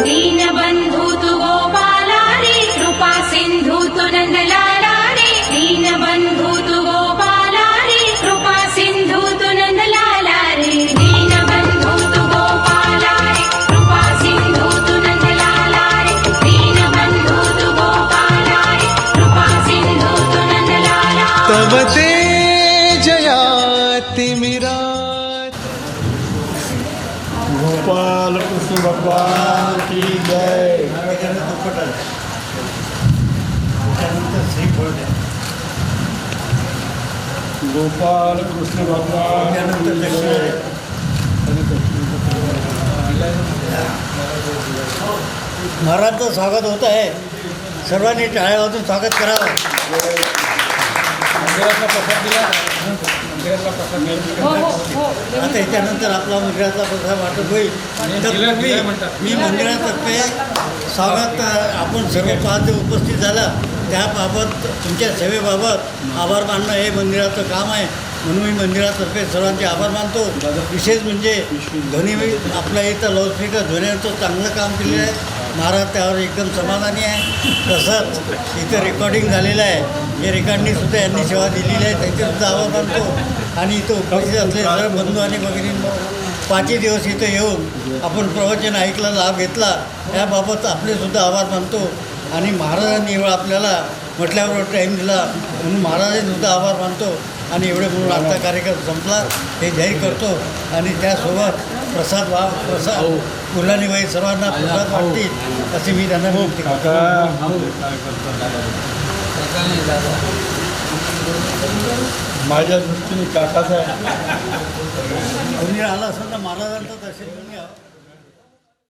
दीनबंधू तु गोपाला रे, कृपा सिंधू तु नंदलाला रे. दीनबंधू तु गोपाला रे, कृपा सिंधू तु नंदलाला रे. दीनबंधू तु गोपाला रे, कृपा सिंधू तु नंदलाला रे. दीनबंधू तु गोपाला रे, कृपा सिंधू तु नंदलाला. तव तेजयातिमिरा गोपाल कृष्ण भगवान की जय. नैवेद्याला दुप्पट आलं. त्यानंतर श्रीफळ द्या. गोपाल कृष्ण भगवान त्यानंतर दक्षिणा द्या. महाराजांचं स्वागत होत आहे. सर्वांनी टाळ्या वाजून स्वागत करावं. मंदिरातला प्रसाद दिला. मंदिरातला प्रसाद दिला. आता याच्यानंतर आपला मंदिराचा प्रसाद वाटप होईल. तर मी मंदिरातर्फे स्वागत आपण सर्व 5 दिवस उपस्थित झाला त्याबाबत तुमच्या सेवेबाबत आभार मानणं हे मंदिराचं काम आहे. म्हणून मी मंदिरातर्फे सर्वांचे आभार मानतो. विशेष म्हणजे ध्वनी आपल्या इथं लाऊडस्पीकर ध्वनीचं चांगलं काम केलेलं आहे. महाराज त्यावर एकदम समाधानी आहे. तसंच इथं रेकॉर्डिंग झालेलं आहे. हे रेकॉर्डिंगसुद्धा यांनी सेवा दिलेली आहे, त्यांचेसुद्धा आभार मानतो. आणि इथं उपस्थित असलेले सर्व बंधू आणि भगिनींनो 5 दिवस इथं येऊन आपण प्रवचन ऐकला, लाभ घेतला याबाबत आपलेसुद्धा आभार मानतो. आणि महाराजांनी एवढा आपल्याला म्हटल्यावर टाईम दिला म्हणून महाराजांनीसुद्धा आभार मानतो. आणि एवढे म्हणून आजचा कार्यक्रम संपला हे जाहीर करतो. आणि त्यासोबत प्रसाद मुलांनीबाई सर्वांना प्रसाद वाटतील असे मी त्यांना विनंती करतो. माझ्या दृष्टीने काकाचा कोणी आला असेल तर महाराजांचं दर्शन घेऊन घ्या.